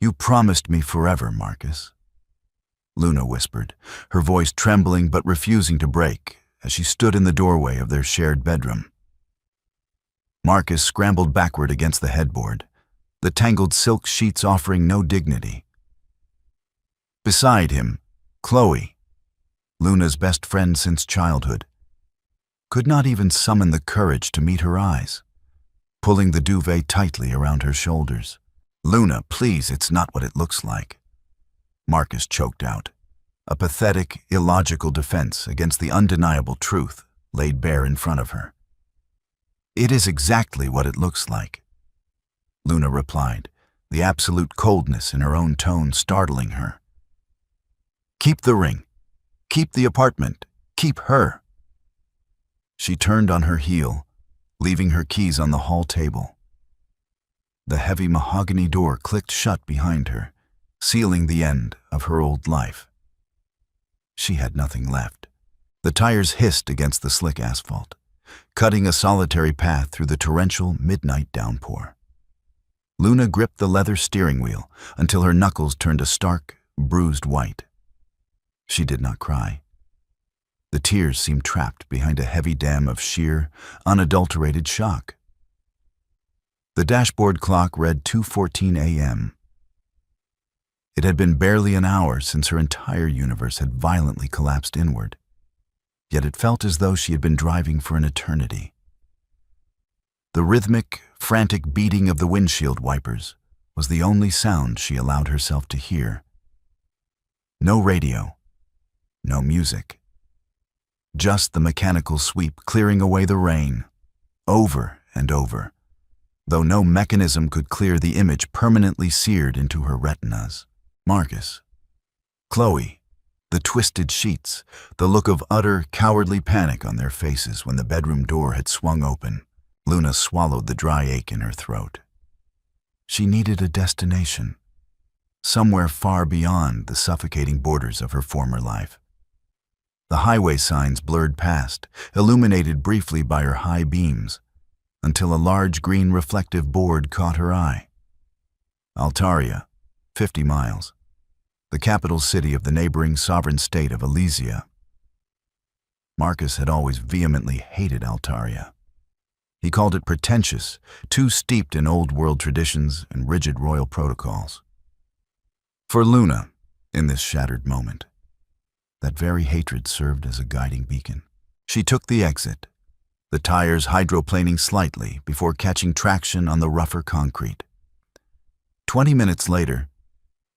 "You promised me forever, Marcus," Luna whispered, her voice trembling but refusing to break as she stood in the doorway of their shared bedroom. Marcus scrambled backward against the headboard, the tangled silk sheets offering no dignity. Beside him, Chloe, Luna's best friend since childhood, could not even summon the courage to meet her eyes, pulling the duvet tightly around her shoulders. "Luna, please, it's not what it looks like," Marcus choked out, a pathetic, illogical defense against the undeniable truth laid bare in front of her. "It is exactly what it looks like," Luna replied, the absolute coldness in her own tone startling her. "Keep the ring. Keep the apartment. Keep her." She turned on her heel, leaving her keys on the hall table. The heavy mahogany door clicked shut behind her, sealing the end of her old life. She had nothing left. The tires hissed against the slick asphalt, cutting a solitary path through the torrential midnight downpour. Luna gripped the leather steering wheel until her knuckles turned a stark, bruised white. She did not cry. The tears seemed trapped behind a heavy dam of sheer, unadulterated shock. The dashboard clock read 2:14 a.m. It had been barely an hour since her entire universe had violently collapsed inward, yet it felt as though she had been driving for an eternity. The rhythmic, frantic beating of the windshield wipers was the only sound she allowed herself to hear. No radio, no music. Just the mechanical sweep clearing away the rain, over and over, though no mechanism could clear the image permanently seared into her retinas. Marcus, Chloe, the twisted sheets, the look of utter, cowardly panic on their faces when the bedroom door had swung open. Luna swallowed the dry ache in her throat. She needed a destination, somewhere far beyond the suffocating borders of her former life. The highway signs blurred past, illuminated briefly by her high beams, until a large green reflective board caught her eye. Altaria, 50 miles, the capital city of the neighboring sovereign state of Elysia. Marcus had always vehemently hated Altaria. He called it pretentious, too steeped in old-world traditions and rigid royal protocols. For Luna, in this shattered moment, that very hatred served as a guiding beacon. She took the exit, the tires hydroplaning slightly before catching traction on the rougher concrete. 20 minutes later,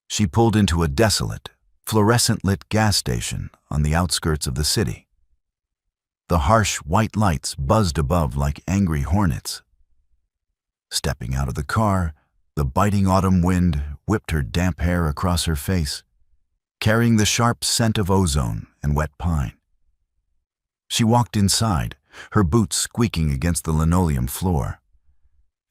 she pulled into a desolate, fluorescent-lit gas station on the outskirts of the city. The harsh white lights buzzed above like angry hornets. Stepping out of the car, the biting autumn wind whipped her damp hair across her face, carrying the sharp scent of ozone and wet pine. She walked inside, her boots squeaking against the linoleum floor,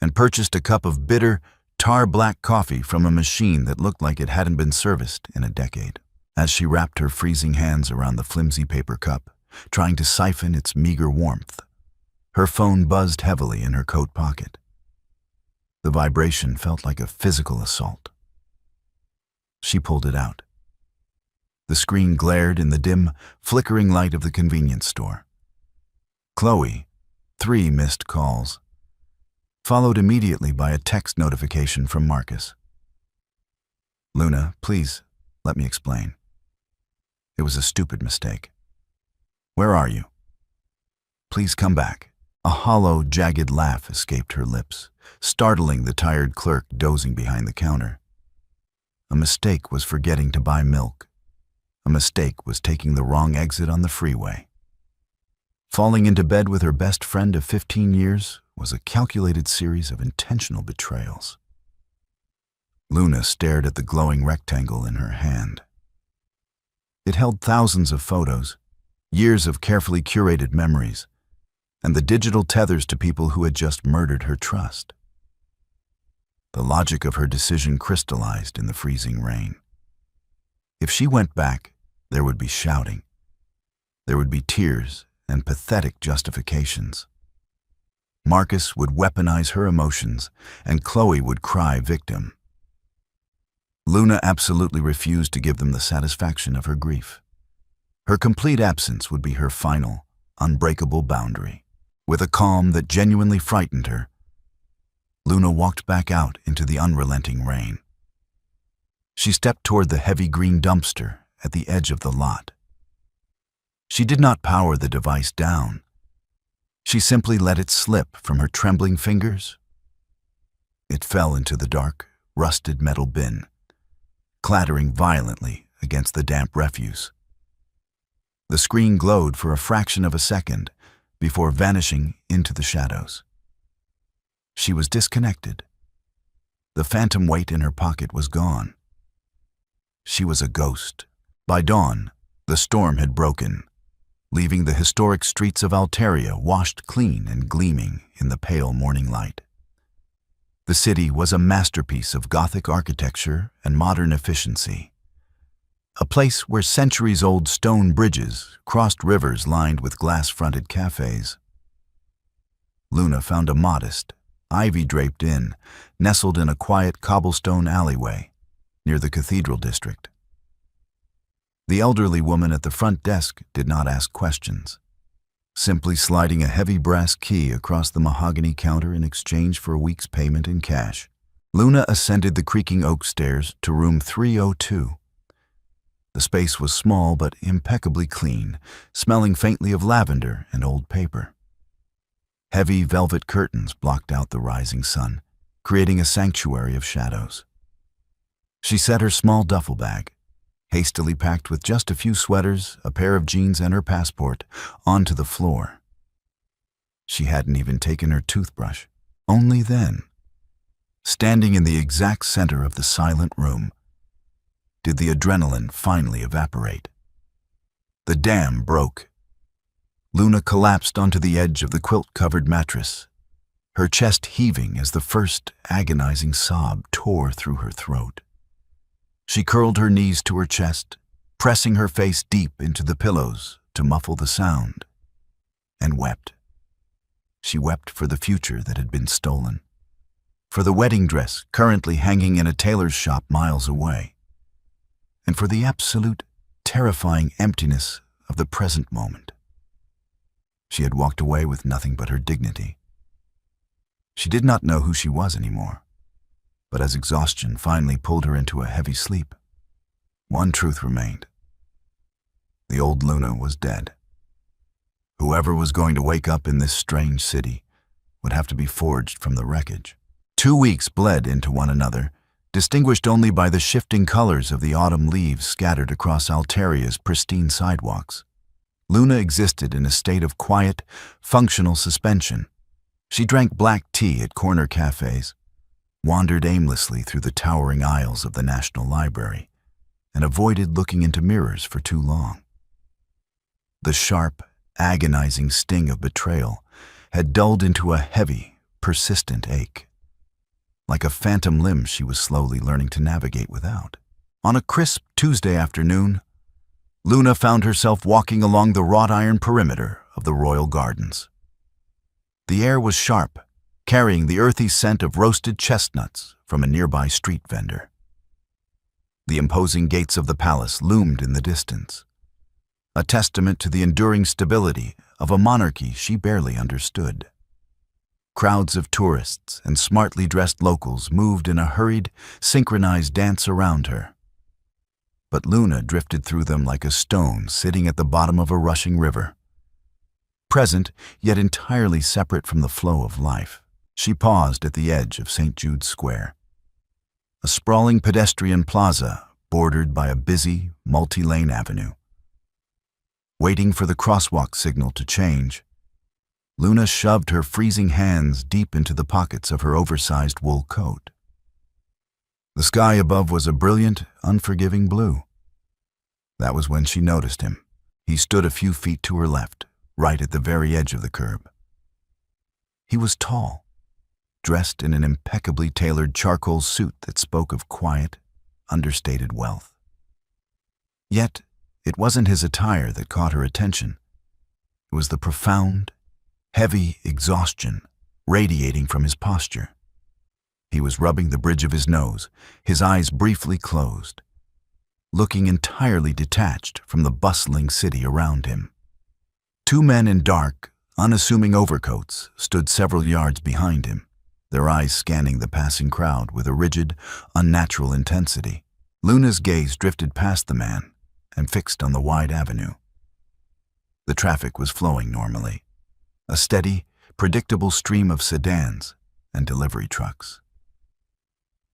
and purchased a cup of bitter, tar-black coffee from a machine that looked like it hadn't been serviced in a decade. As she wrapped her freezing hands around the flimsy paper cup, trying to siphon its meager warmth, her phone buzzed heavily in her coat pocket. The vibration felt like a physical assault. She pulled it out. The screen glared in the dim, flickering light of the convenience store. Chloe, 3 missed calls, followed immediately by a text notification from Marcus. "Luna, please, let me explain. It was a stupid mistake. Where are you? Please come back." A hollow, jagged laugh escaped her lips, startling the tired clerk dozing behind the counter. A mistake was forgetting to buy milk. A mistake was taking the wrong exit on the freeway. Falling into bed with her best friend of 15 years was a calculated series of intentional betrayals. Luna stared at the glowing rectangle in her hand. It held thousands of photos, years of carefully curated memories, and the digital tethers to people who had just murdered her trust. The logic of her decision crystallized in the freezing rain. If she went back, there would be shouting. There would be tears and pathetic justifications. Marcus would weaponize her emotions, and Chloe would cry victim. Luna absolutely refused to give them the satisfaction of her grief. Her complete absence would be her final, unbreakable boundary. With a calm that genuinely frightened her, Luna walked back out into the unrelenting rain. She stepped toward the heavy green dumpster at the edge of the lot. She did not power the device down. She simply let it slip from her trembling fingers. It fell into the dark, rusted metal bin, clattering violently against the damp refuse. The screen glowed for a fraction of a second before vanishing into the shadows. She was disconnected. The phantom weight in her pocket was gone. She was a ghost. By dawn, the storm had broken, leaving the historic streets of Alteria washed clean and gleaming in the pale morning light. The city was a masterpiece of Gothic architecture and modern efficiency, a place where centuries-old stone bridges crossed rivers lined with glass-fronted cafes. Luna found a modest, ivy-draped inn nestled in a quiet cobblestone alleyway near the cathedral district. The elderly woman at the front desk did not ask questions, simply sliding a heavy brass key across the mahogany counter in exchange for a week's payment in cash. Luna ascended the creaking oak stairs to room 302. The space was small but impeccably clean, smelling faintly of lavender and old paper. Heavy velvet curtains blocked out the rising sun, creating a sanctuary of shadows. She set her small duffel bag, hastily packed with just a few sweaters, a pair of jeans, and her passport, onto the floor. She hadn't even taken her toothbrush. Only then, standing in the exact center of the silent room, did the adrenaline finally evaporate. The dam broke. Luna collapsed onto the edge of the quilt-covered mattress, her chest heaving as the first agonizing sob tore through her throat. She curled her knees to her chest, pressing her face deep into the pillows to muffle the sound, and wept. She wept for the future that had been stolen, for the wedding dress currently hanging in a tailor's shop miles away, and for the absolute, terrifying emptiness of the present moment. She had walked away with nothing but her dignity. She did not know who she was anymore, but as exhaustion finally pulled her into a heavy sleep, one truth remained. The old Luna was dead. Whoever was going to wake up in this strange city would have to be forged from the wreckage. 2 weeks bled into one another, distinguished only by the shifting colors of the autumn leaves scattered across Alteria's pristine sidewalks. Luna existed in a state of quiet, functional suspension. She drank black tea at corner cafes, wandered aimlessly through the towering aisles of the National Library, and avoided looking into mirrors for too long. The sharp, agonizing sting of betrayal had dulled into a heavy, persistent ache. Like a phantom limb she was slowly learning to navigate without. On a crisp Tuesday afternoon, Luna found herself walking along the wrought iron perimeter of the Royal Gardens. The air was sharp, carrying the earthy scent of roasted chestnuts from a nearby street vendor. The imposing gates of the palace loomed in the distance, a testament to the enduring stability of a monarchy she barely understood. Crowds of tourists and smartly dressed locals moved in a hurried, synchronized dance around her. But Luna drifted through them like a stone sitting at the bottom of a rushing river. Present, yet entirely separate from the flow of life, she paused at the edge of St. Jude's Square, a sprawling pedestrian plaza bordered by a busy, multi-lane avenue. Waiting for the crosswalk signal to change, Luna shoved her freezing hands deep into the pockets of her oversized wool coat. The sky above was a brilliant, unforgiving blue. That was when she noticed him. He stood a few feet to her left, right at the very edge of the curb. He was tall, dressed in an impeccably tailored charcoal suit that spoke of quiet, understated wealth. Yet, it wasn't his attire that caught her attention. It was the profound, heavy exhaustion radiating from his posture. He was rubbing the bridge of his nose, his eyes briefly closed, looking entirely detached from the bustling city around him. Two men in dark, unassuming overcoats stood several yards behind him, their eyes scanning the passing crowd with a rigid, unnatural intensity. Luna's gaze drifted past the man and fixed on the wide avenue. The traffic was flowing normally, a steady, predictable stream of sedans and delivery trucks.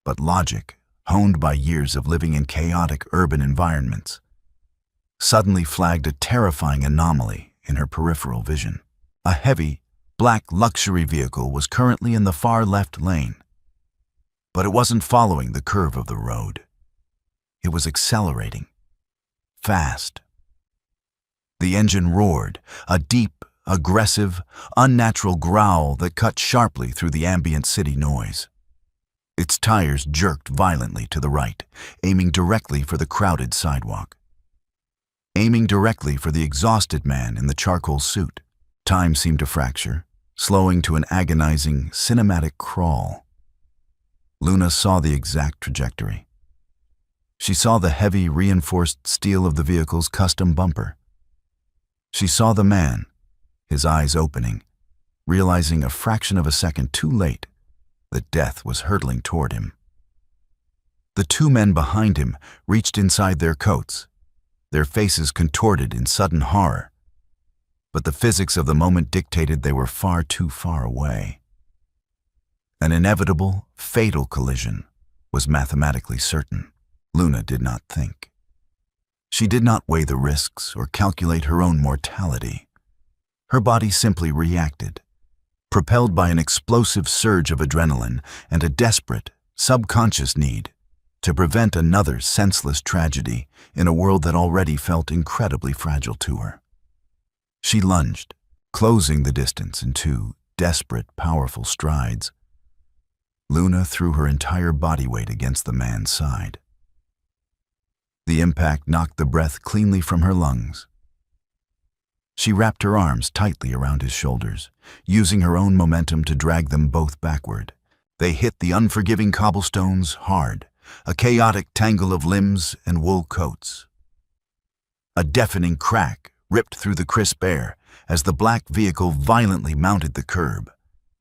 But logic, honed by years of living in chaotic urban environments, suddenly flagged a terrifying anomaly in her peripheral vision. A heavy, black luxury vehicle was currently in the far left lane, but it wasn't following the curve of the road. It was accelerating, fast. The engine roared, a deep, aggressive, unnatural growl that cut sharply through the ambient city noise. Its tires jerked violently to the right, aiming directly for the crowded sidewalk. Aiming directly for the exhausted man in the charcoal suit. Time seemed to fracture, slowing to an agonizing, cinematic crawl. Luna saw the exact trajectory. She saw the heavy, reinforced steel of the vehicle's custom bumper. She saw the man, his eyes opening, realizing a fraction of a second too late that death was hurtling toward him. The two men behind him reached inside their coats, their faces contorted in sudden horror. But the physics of the moment dictated they were far too far away. An inevitable, fatal collision was mathematically certain. Luna did not think. She did not weigh the risks or calculate her own mortality. Her body simply reacted, propelled by an explosive surge of adrenaline and a desperate, subconscious need to prevent another senseless tragedy in a world that already felt incredibly fragile to her. She lunged, closing the distance in two desperate, powerful strides. Luna threw her entire body weight against the man's side. The impact knocked the breath cleanly from her lungs. She wrapped her arms tightly around his shoulders, using her own momentum to drag them both backward. They hit the unforgiving cobblestones hard, a chaotic tangle of limbs and wool coats. A deafening crack ripped through the crisp air as the black vehicle violently mounted the curb,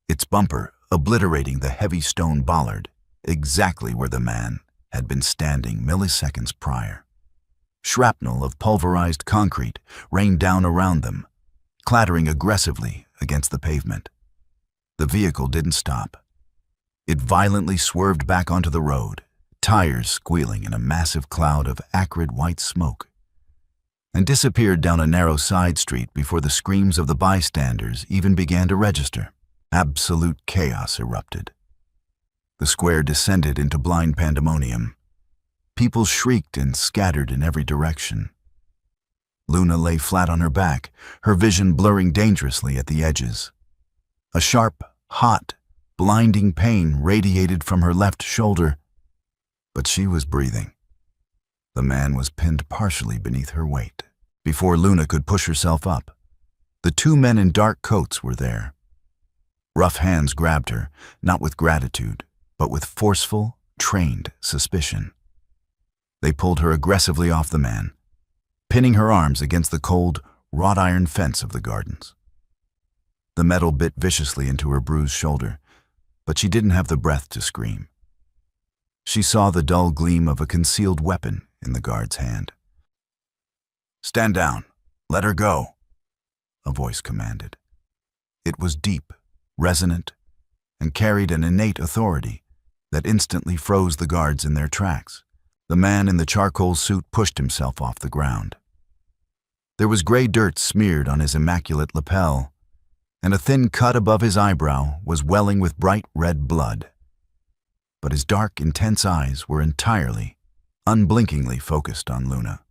its bumper obliterating the heavy stone bollard, exactly where the man had been standing milliseconds prior. Shrapnel of pulverized concrete rained down around them, clattering aggressively against the pavement. The vehicle didn't stop. It violently swerved back onto the road, tires squealing in a massive cloud of acrid white smoke, and disappeared down a narrow side street before the screams of the bystanders even began to register. Absolute chaos erupted. The square descended into blind pandemonium. People shrieked and scattered in every direction. Luna lay flat on her back, her vision blurring dangerously at the edges. A sharp, hot, blinding pain radiated from her left shoulder, but she was breathing. The man was pinned partially beneath her weight. Before Luna could push herself up, the two men in dark coats were there. Rough hands grabbed her, not with gratitude, but with forceful, trained suspicion. They pulled her aggressively off the man, pinning her arms against the cold, wrought iron fence of the gardens. The metal bit viciously into her bruised shoulder, but she didn't have the breath to scream. She saw the dull gleam of a concealed weapon in the guard's hand. "Stand down. Let her go," a voice commanded. It was deep, resonant, and carried an innate authority that instantly froze the guards in their tracks. The man in the charcoal suit pushed himself off the ground. There was gray dirt smeared on his immaculate lapel, and a thin cut above his eyebrow was welling with bright red blood. But his dark, intense eyes were entirely, unblinkingly focused on Luna.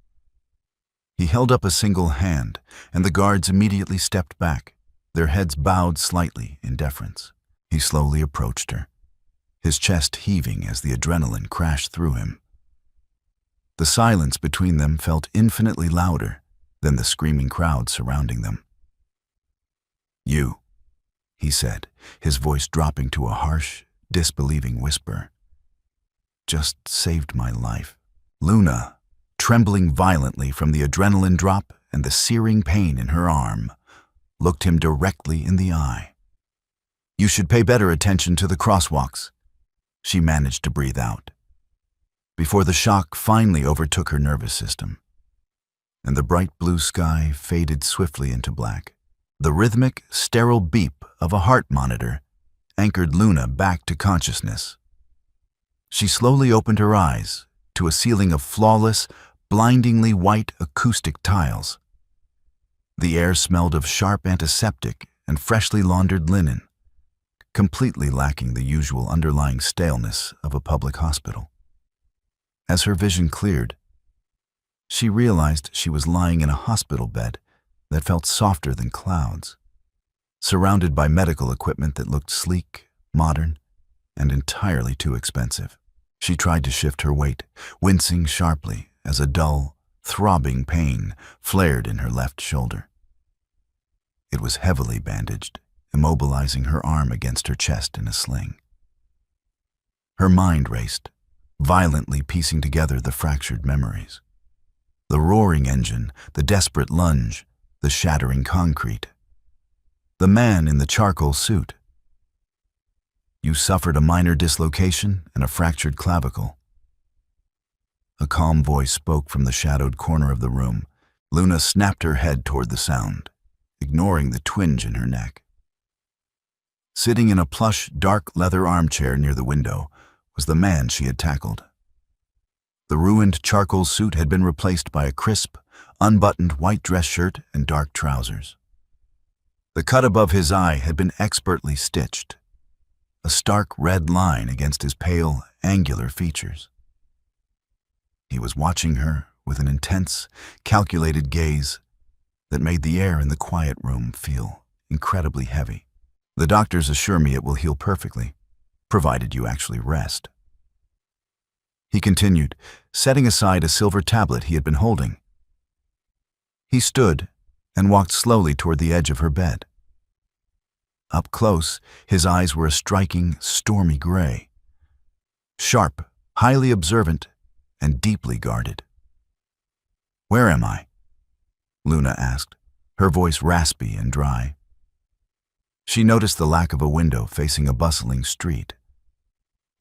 He held up a single hand, and the guards immediately stepped back, their heads bowed slightly in deference. He slowly approached her, his chest heaving as the adrenaline crashed through him. The silence between them felt infinitely louder than the screaming crowd surrounding them. "You," he said, his voice dropping to a harsh, disbelieving whisper. "Just saved my life." Luna, trembling violently from the adrenaline drop and the searing pain in her arm, looked him directly in the eye. "You should pay better attention to the crosswalks," she managed to breathe out, before the shock finally overtook her nervous system, and the bright blue sky faded swiftly into black. The rhythmic, sterile beep of a heart monitor anchored Luna back to consciousness. She slowly opened her eyes to a ceiling of flawless, blindingly white acoustic tiles. The air smelled of sharp antiseptic and freshly laundered linen, completely lacking the usual underlying staleness of a public hospital. As her vision cleared, she realized she was lying in a hospital bed that felt softer than clouds, surrounded by medical equipment that looked sleek, modern, and entirely too expensive. She tried to shift her weight, wincing sharply as a dull, throbbing pain flared in her left shoulder. It was heavily bandaged, immobilizing her arm against her chest in a sling. Her mind raced, violently piecing together the fractured memories. The roaring engine, the desperate lunge, the shattering concrete. The man in the charcoal suit. "You suffered a minor dislocation and a fractured clavicle." A calm voice spoke from the shadowed corner of the room. Luna snapped her head toward the sound, ignoring the twinge in her neck. Sitting in a plush, dark leather armchair near the window was the man she had tackled. The ruined charcoal suit had been replaced by a crisp, unbuttoned white dress shirt and dark trousers. The cut above his eye had been expertly stitched, a stark red line against his pale, angular features. He was watching her with an intense, calculated gaze that made the air in the quiet room feel incredibly heavy. "The doctors assure me it will heal perfectly, provided you actually rest." He continued, setting aside a silver tablet he had been holding. He stood and walked slowly toward the edge of her bed. Up close, his eyes were a striking, stormy gray. Sharp, highly observant, and deeply guarded. "Where am I?" Luna asked, her voice raspy and dry. She noticed the lack of a window facing a bustling street.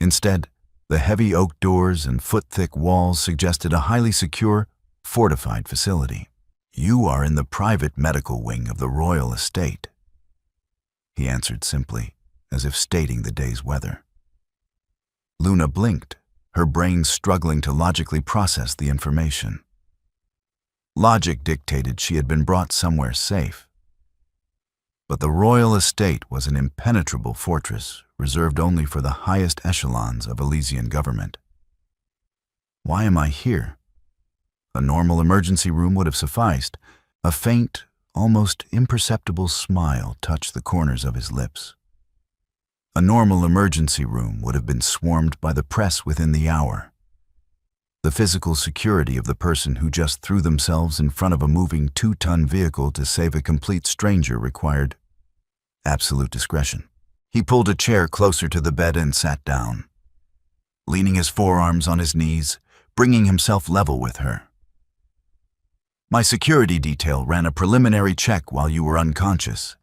Instead, the heavy oak doors and foot-thick walls suggested a highly secure, fortified facility. "You are in the private medical wing of the royal estate," he answered simply, as if stating the day's weather. Luna blinked, her brain struggling to logically process the information. Logic dictated she had been brought somewhere safe. But the royal estate was an impenetrable fortress reserved only for the highest echelons of Elysian government. "Why am I here?" A normal emergency room would have sufficed. A faint, almost imperceptible smile touched the corners of his lips. A normal emergency room would have been swarmed by the press within the hour. The physical security of the person who just threw themselves in front of a moving 2-ton vehicle to save a complete stranger required absolute discretion. He pulled a chair closer to the bed and sat down, leaning his forearms on his knees, bringing himself level with her. "My security detail ran a preliminary check while you were unconscious.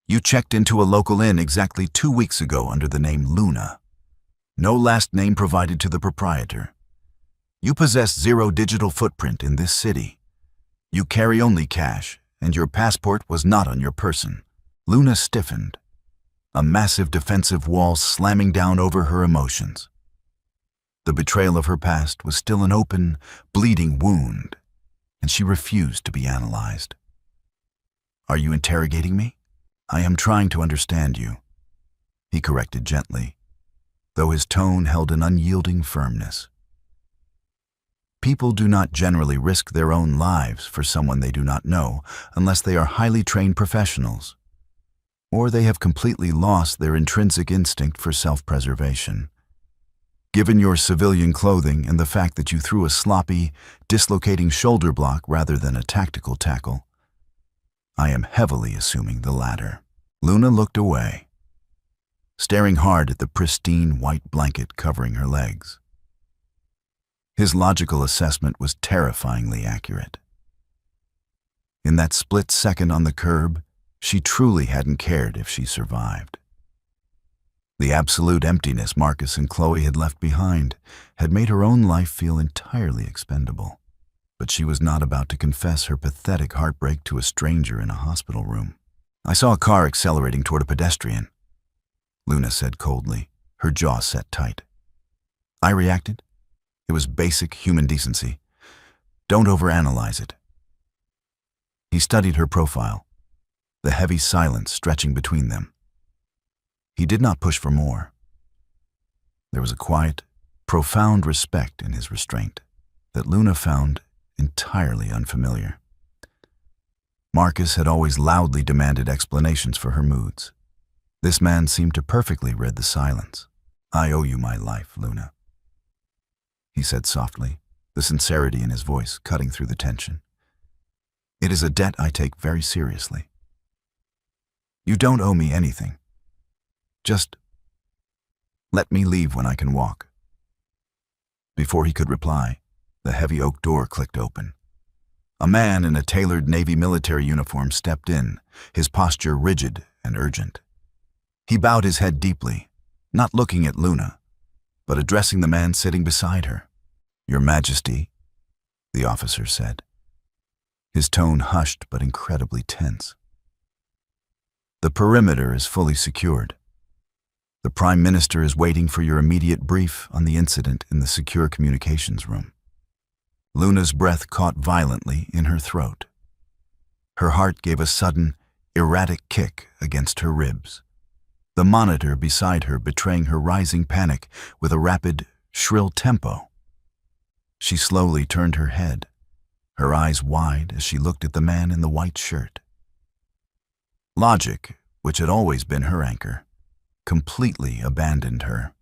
You checked into a local inn exactly 2 weeks ago under the name Luna. No last name provided to the proprietor. You possess zero digital footprint in this city. You carry only cash, and your passport was not on your person." Luna stiffened, a massive defensive wall slamming down over her emotions. The betrayal of her past was still an open, bleeding wound, and she refused to be analyzed. "Are you interrogating me?" "I am trying to understand you," he corrected gently, though his tone held an unyielding firmness. People do not generally risk their own lives for someone they do not know unless they are highly trained professionals, or they have completely lost their intrinsic instinct for self-preservation. Given your civilian clothing and the fact that you threw a sloppy, dislocating shoulder block rather than a tactical tackle, I am heavily assuming the latter. Luna looked away, staring hard at the pristine white blanket covering her legs. His logical assessment was terrifyingly accurate. In that split second on the curb, she truly hadn't cared if she survived. The absolute emptiness Marcus and Chloe had left behind had made her own life feel entirely expendable. But she was not about to confess her pathetic heartbreak to a stranger in a hospital room. "I saw a car accelerating toward a pedestrian," Luna said coldly, her jaw set tight. "I reacted. It was basic human decency. Don't overanalyze it." He studied her profile, the heavy silence stretching between them. He did not push for more. There was a quiet, profound respect in his restraint that Luna found entirely unfamiliar. Marcus had always loudly demanded explanations for her moods. This man seemed to perfectly read the silence. "I owe you my life, Luna," he said softly, the sincerity in his voice cutting through the tension. "It is a debt I take very seriously. You don't owe me anything. Just let me leave when I can walk." Before he could reply, the heavy oak door clicked open. A man in a tailored Navy military uniform stepped in, his posture rigid and urgent. He bowed his head deeply, not looking at Luna, but addressing the man sitting beside her. "Your Majesty," the officer said, his tone hushed but incredibly tense. "The perimeter is fully secured. The Prime Minister is waiting for your immediate brief on the incident in the secure communications room." Luna's breath caught violently in her throat. Her heart gave a sudden, erratic kick against her ribs, the monitor beside her betraying her rising panic with a rapid, shrill tempo. She slowly turned her head, her eyes wide as she looked at the man in the white shirt. Logic, which had always been her anchor, completely abandoned her.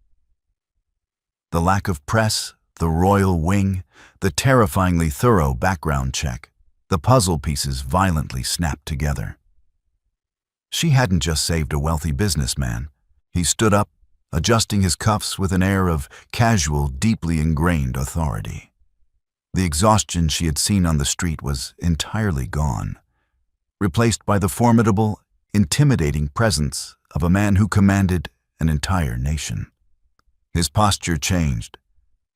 The lack of press, the royal wing, the terrifyingly thorough background check, the puzzle pieces violently snapped together. She hadn't just saved a wealthy businessman. He stood up, adjusting his cuffs with an air of casual, deeply ingrained authority. The exhaustion she had seen on the street was entirely gone, replaced by the formidable, intimidating presence of a man who commanded an entire nation. His posture changed,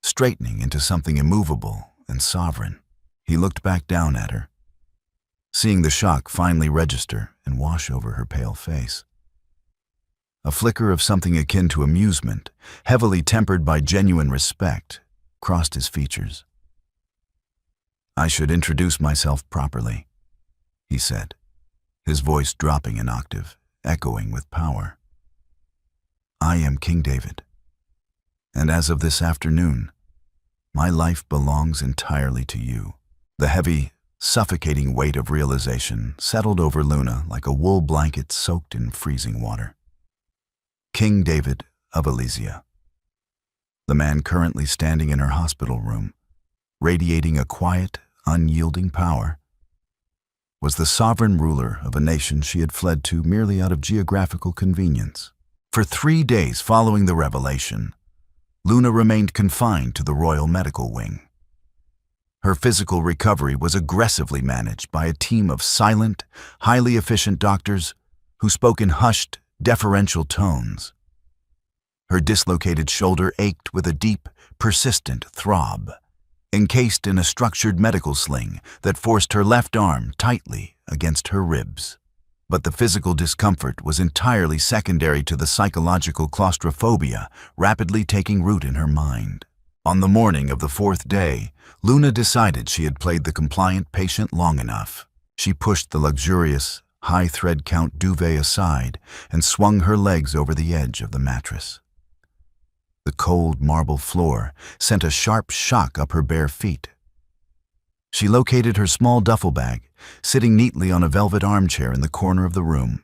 straightening into something immovable and sovereign. He looked back down at her, seeing the shock finally register and wash over her pale face. A flicker of something akin to amusement, heavily tempered by genuine respect, crossed his features. "I should introduce myself properly," he said, his voice dropping an octave, echoing with power. "I am King David, and as of this afternoon, my life belongs entirely to you." The heavy, suffocating weight of realization settled over Luna like a wool blanket soaked in freezing water. King David of Elysia, the man currently standing in her hospital room, radiating a quiet, unyielding power, was the sovereign ruler of a nation she had fled to merely out of geographical convenience. For 3 days following the revelation, Luna remained confined to the Royal Medical Wing. Her physical recovery was aggressively managed by a team of silent, highly efficient doctors who spoke in hushed, deferential tones. Her dislocated shoulder ached with a deep, persistent throb, encased in a structured medical sling that forced her left arm tightly against her ribs. But the physical discomfort was entirely secondary to the psychological claustrophobia rapidly taking root in her mind. On the morning of the 4th day, Luna decided she had played the compliant patient long enough. She pushed the luxurious, high-thread count duvet aside and swung her legs over the edge of the mattress. The cold marble floor sent a sharp shock up her bare feet. She located her small duffel bag, sitting neatly on a velvet armchair in the corner of the room.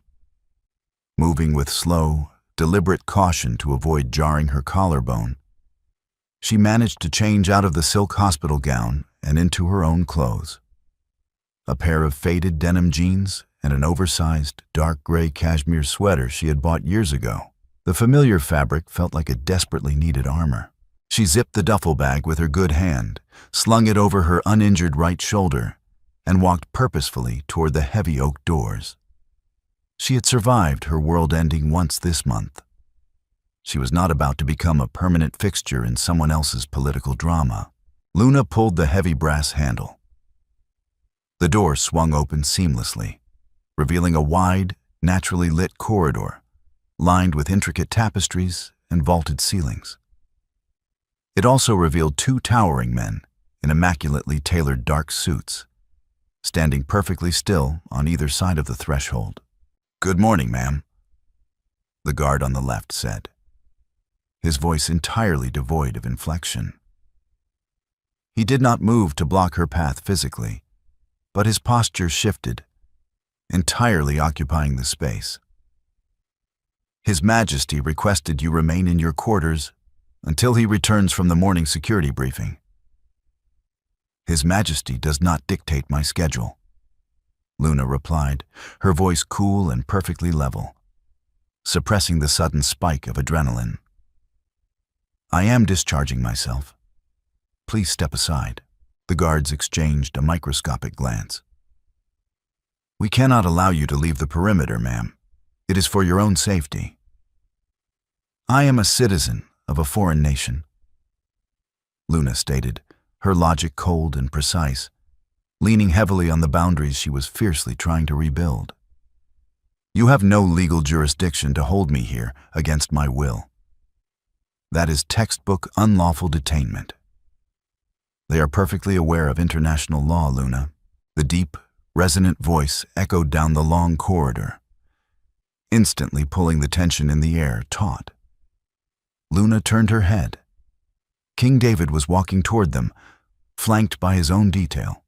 Moving with slow, deliberate caution to avoid jarring her collarbone, she managed to change out of the silk hospital gown and into her own clothes. A pair of faded denim jeans and an oversized, dark gray cashmere sweater she had bought years ago. The familiar fabric felt like a desperately needed armor. She zipped the duffel bag with her good hand, slung it over her uninjured right shoulder, and walked purposefully toward the heavy oak doors. She had survived her world ending once this month. She was not about to become a permanent fixture in someone else's political drama. Luna pulled the heavy brass handle. The door swung open seamlessly, revealing a wide, naturally lit corridor, lined with intricate tapestries and vaulted ceilings. It also revealed two towering men in immaculately tailored dark suits, standing perfectly still on either side of the threshold. "Good morning, ma'am," the guard on the left said, his voice entirely devoid of inflection. He did not move to block her path physically, but his posture shifted, entirely occupying the space. "His Majesty requested you remain in your quarters until he returns from the morning security briefing." "His Majesty does not dictate my schedule," Luna replied, her voice cool and perfectly level, suppressing the sudden spike of adrenaline. "I am discharging myself. Please step aside." The guards exchanged a microscopic glance. "We cannot allow you to leave the perimeter, ma'am. It is for your own safety." "I am a citizen of a foreign nation," Luna stated, her logic cold and precise, leaning heavily on the boundaries she was fiercely trying to rebuild. "You have no legal jurisdiction to hold me here against my will. That is textbook unlawful detainment." "They are perfectly aware of international law, Luna." The deep, resonant voice echoed down the long corridor, instantly pulling the tension in the air taut. Luna turned her head. King David was walking toward them, flanked by his own detail.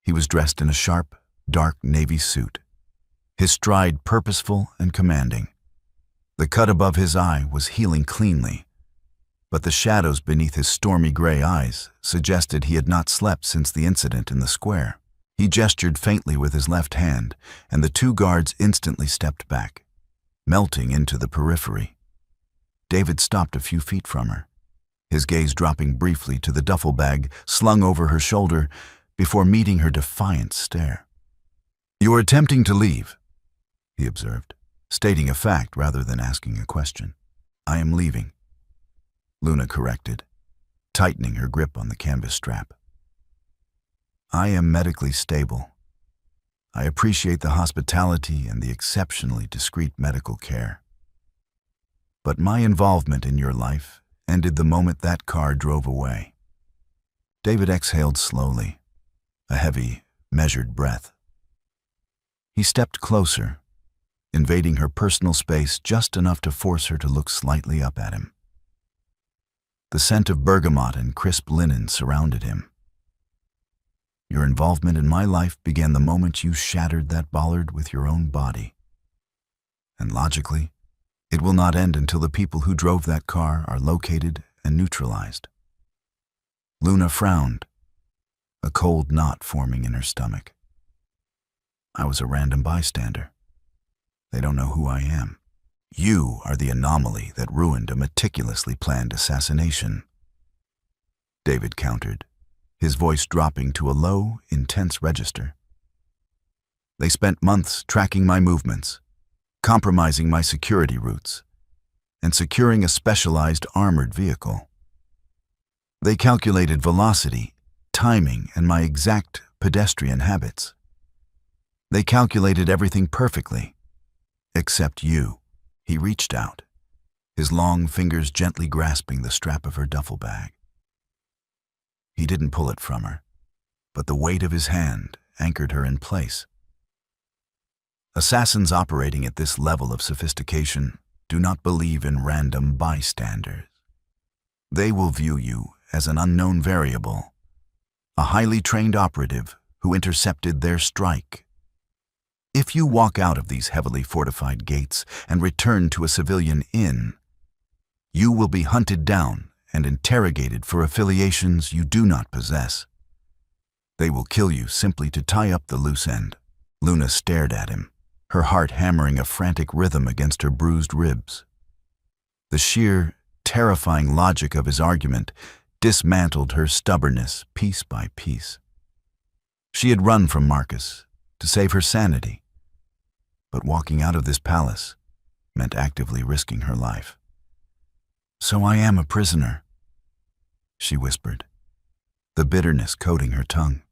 He was dressed in a sharp, dark navy suit, his stride purposeful and commanding. The cut above his eye was healing cleanly, but the shadows beneath his stormy gray eyes suggested he had not slept since the incident in the square. He gestured faintly with his left hand, and the two guards instantly stepped back, melting into the periphery. David stopped a few feet from her, his gaze dropping briefly to the duffel bag slung over her shoulder before meeting her defiant stare. "You are attempting to leave," he observed, stating a fact rather than asking a question. "I am leaving," Luna corrected, tightening her grip on the canvas strap. "I am medically stable. I appreciate the hospitality and the exceptionally discreet medical care. But my involvement in your life ended the moment that car drove away." David exhaled slowly, a heavy, measured breath. He stepped closer, invading her personal space just enough to force her to look slightly up at him. The scent of bergamot and crisp linen surrounded him. "Your involvement in my life began the moment you shattered that bollard with your own body. And logically, it will not end until the people who drove that car are located and neutralized." Luna frowned, a cold knot forming in her stomach. "I was a random bystander. They don't know who I am. You are the anomaly that ruined a meticulously planned assassination," David countered, his voice dropping to a low, intense register. "They spent months tracking my movements, compromising my security routes, and securing a specialized armored vehicle. They calculated velocity, timing, and my exact pedestrian habits. They calculated everything perfectly, except you." He reached out, his long fingers gently grasping the strap of her duffel bag. He didn't pull it from her, but the weight of his hand anchored her in place. Assassins operating at this level of sophistication do not believe in random bystanders. They will view you as an unknown variable, a highly trained operative who intercepted their strike. If you walk out of these heavily fortified gates and return to a civilian inn, you will be hunted down and interrogated for affiliations you do not possess. They will kill you simply to tie up the loose end. Luna stared at him, her heart hammering a frantic rhythm against her bruised ribs. The sheer, terrifying logic of his argument dismantled her stubbornness piece by piece. She had run from Marcus to save her sanity, but walking out of this palace meant actively risking her life. "So I am a prisoner," she whispered, the bitterness coating her tongue.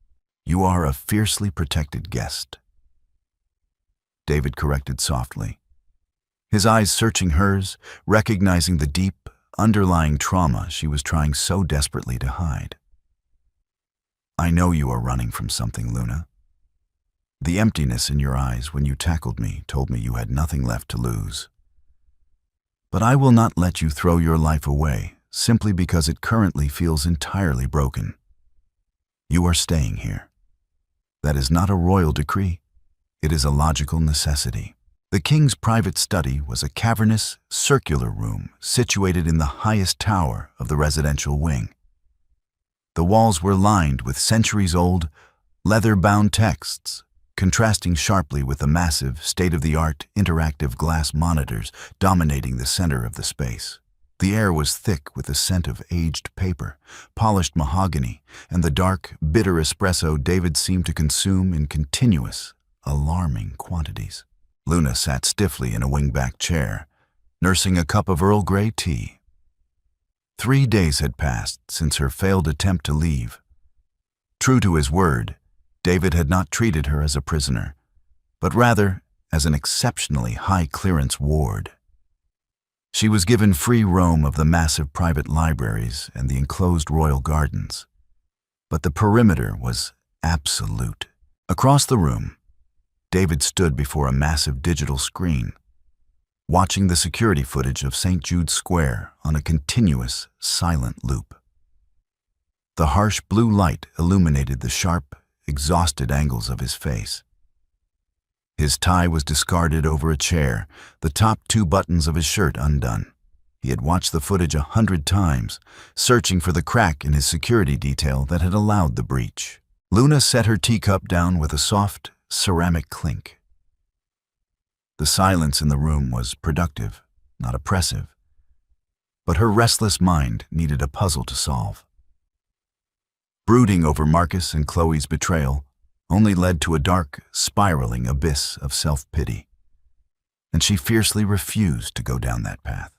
"You are a fiercely protected guest," David corrected softly, his eyes searching hers, recognizing the deep, underlying trauma she was trying so desperately to hide. "I know you are running from something, Luna. The emptiness in your eyes when you tackled me told me you had nothing left to lose. But I will not let you throw your life away simply because it currently feels entirely broken. You are staying here. That is not a royal decree. It is a logical necessity." The king's private study was a cavernous, circular room situated in the highest tower of the residential wing. The walls were lined with centuries-old, leather-bound texts, contrasting sharply with the massive, state-of-the-art interactive glass monitors dominating the center of the space. The air was thick with the scent of aged paper, polished mahogany, and the dark, bitter espresso David seemed to consume in continuous, alarming quantities. Luna sat stiffly in a wingback chair, nursing a cup of Earl Grey tea. 3 days had passed since her failed attempt to leave. True to his word, David had not treated her as a prisoner, but rather as an exceptionally high-clearance ward. She was given free roam of the massive private libraries and the enclosed royal gardens, but the perimeter was absolute. Across the room, David stood before a massive digital screen, watching the security footage of St. Jude's Square on a continuous, silent loop. The harsh blue light illuminated the sharp, exhausted angles of his face. His tie was discarded over a chair, the top 2 buttons of his shirt undone. He had watched the footage 100 times, searching for the crack in his security detail that had allowed the breach. Luna set her teacup down with a soft, ceramic clink. The silence in the room was productive, not oppressive, but her restless mind needed a puzzle to solve. Brooding over Marcus and Chloe's betrayal only led to a dark, spiraling abyss of self-pity, and she fiercely refused to go down that path.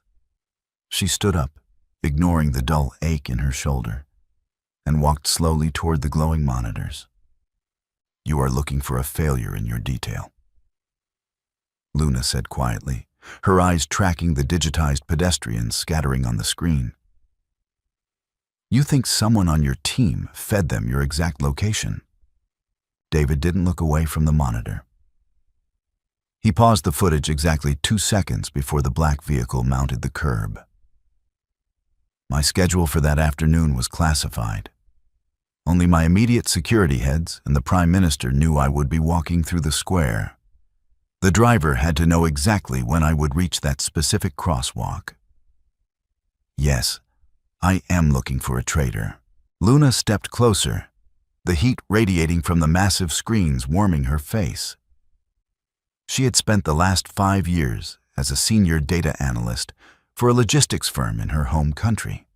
She stood up, ignoring the dull ache in her shoulder, and walked slowly toward the glowing monitors. "You are looking for a failure in your detail," Luna said quietly, her eyes tracking the digitized pedestrians scattering on the screen. "You think someone on your team fed them your exact location?" David didn't look away from the monitor. He paused the footage exactly 2 seconds before the black vehicle mounted the curb. "My schedule for that afternoon was classified. Only my immediate security heads and the Prime Minister knew I would be walking through the square. The driver had to know exactly when I would reach that specific crosswalk. Yes, I am looking for a traitor." Luna stepped closer, the heat radiating from the massive screens warming her face. She had spent the last 5 years as a senior data analyst for a logistics firm in her home country.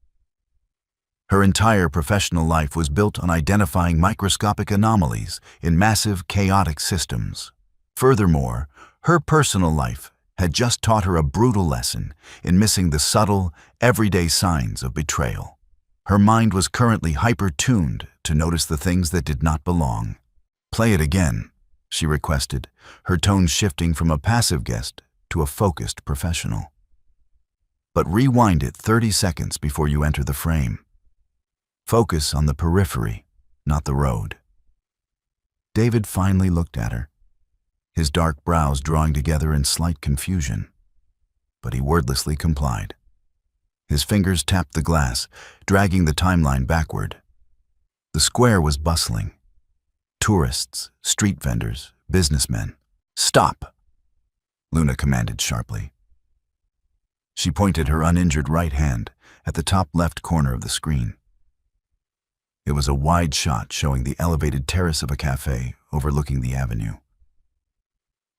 Her entire professional life was built on identifying microscopic anomalies in massive, chaotic systems. Furthermore, her personal life had just taught her a brutal lesson in missing the subtle, everyday signs of betrayal. Her mind was currently hyper-tuned to notice the things that did not belong. "Play it again," she requested, her tone shifting from a passive guest to a focused professional. "But rewind it 30 seconds before you enter the frame. Focus on the periphery, not the road." David finally looked at her, his dark brows drawing together in slight confusion, but he wordlessly complied. His fingers tapped the glass, dragging the timeline backward. The square was bustling. Tourists, street vendors, businessmen. "Stop!" Luna commanded sharply. She pointed her uninjured right hand at the top left corner of the screen. It was a wide shot showing the elevated terrace of a cafe overlooking the avenue.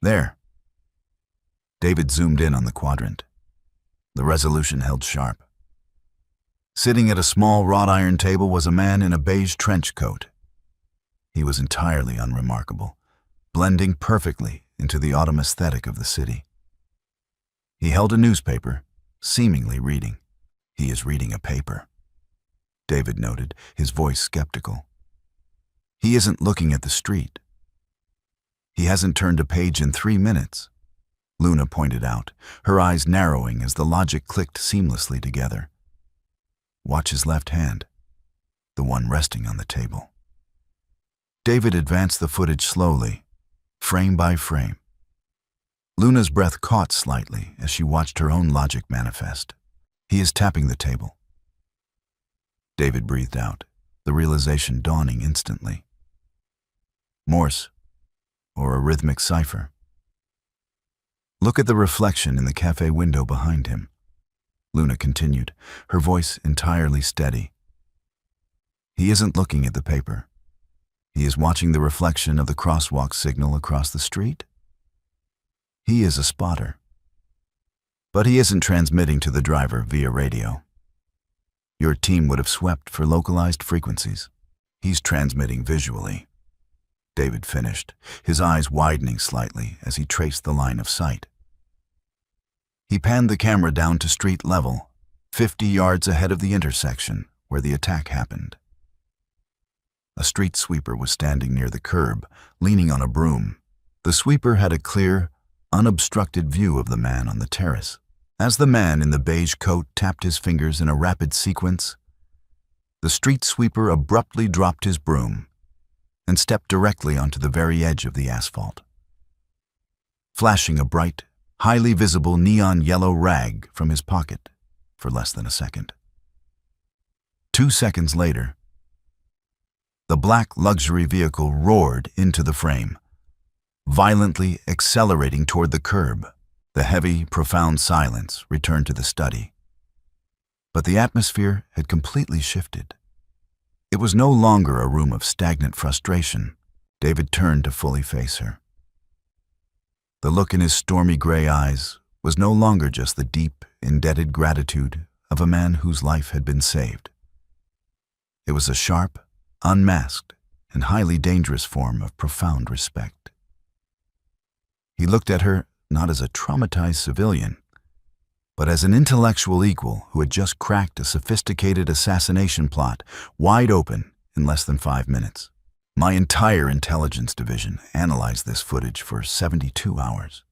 "There." David zoomed in on the quadrant. The resolution held sharp. Sitting at a small wrought iron table was a man in a beige trench coat. He was entirely unremarkable, blending perfectly into the autumn aesthetic of the city. He held a newspaper, seemingly reading. "He is reading a paper," David noted, his voice skeptical. "He isn't looking at the street. He hasn't turned a page in 3 minutes," Luna pointed out, her eyes narrowing as the logic clicked seamlessly together. "Watch his left hand, the one resting on the table." David advanced the footage slowly, frame by frame. Luna's breath caught slightly as she watched her own logic manifest. "He is tapping the table." David breathed out, the realization dawning instantly. Morse, or a rhythmic cipher. "Look at the reflection in the cafe window behind him," Luna continued, her voice entirely steady. "He isn't looking at the paper. He is watching the reflection of the crosswalk signal across the street. He is a spotter. But he isn't transmitting to the driver via radio. Your team would have swept for localized frequencies. He's transmitting visually," David finished, his eyes widening slightly as he traced the line of sight. He panned the camera down to street level, 50 yards ahead of the intersection where the attack happened. A street sweeper was standing near the curb, leaning on a broom. The sweeper had a clear, unobstructed view of the man on the terrace. As the man in the beige coat tapped his fingers in a rapid sequence, the street sweeper abruptly dropped his broom and stepped directly onto the very edge of the asphalt, flashing a bright, highly visible neon yellow rag from his pocket for less than a second. 2 seconds later, the black luxury vehicle roared into the frame, violently accelerating toward the curb. The heavy, profound silence returned to the study. But the atmosphere had completely shifted. It was no longer a room of stagnant frustration. David turned to fully face her. The look in his stormy gray eyes was no longer just the deep, indebted gratitude of a man whose life had been saved. It was a sharp, unmasked, and highly dangerous form of profound respect. He looked at her not as a traumatized civilian, but as an intellectual equal who had just cracked a sophisticated assassination plot wide open in less than 5 minutes. "My entire intelligence division analyzed this footage for 72 hours,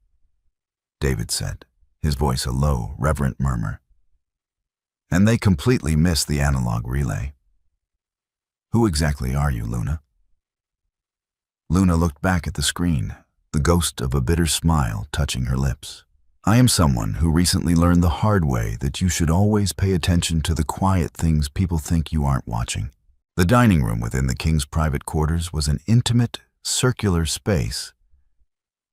David said, his voice a low, reverent murmur. "And they completely missed the analog relay." "Who exactly are you, Luna?" Luna looked back at the screen, the ghost of a bitter smile touching her lips. "I am someone who recently learned the hard way that you should always pay attention to the quiet things people think you aren't watching." The dining room within the king's private quarters was an intimate, circular space,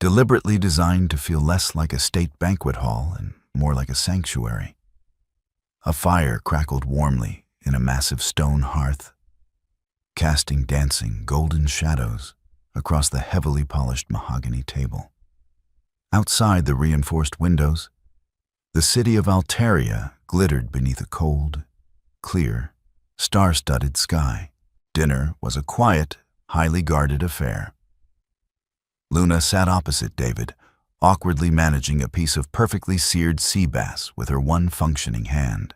deliberately designed to feel less like a state banquet hall and more like a sanctuary. A fire crackled warmly in a massive stone hearth, casting dancing golden shadows across the heavily polished mahogany table. Outside the reinforced windows, the city of Altaria glittered beneath a cold, clear, star-studded sky. Dinner was a quiet, highly guarded affair. Luna sat opposite David, awkwardly managing a piece of perfectly seared sea bass with her one functioning hand.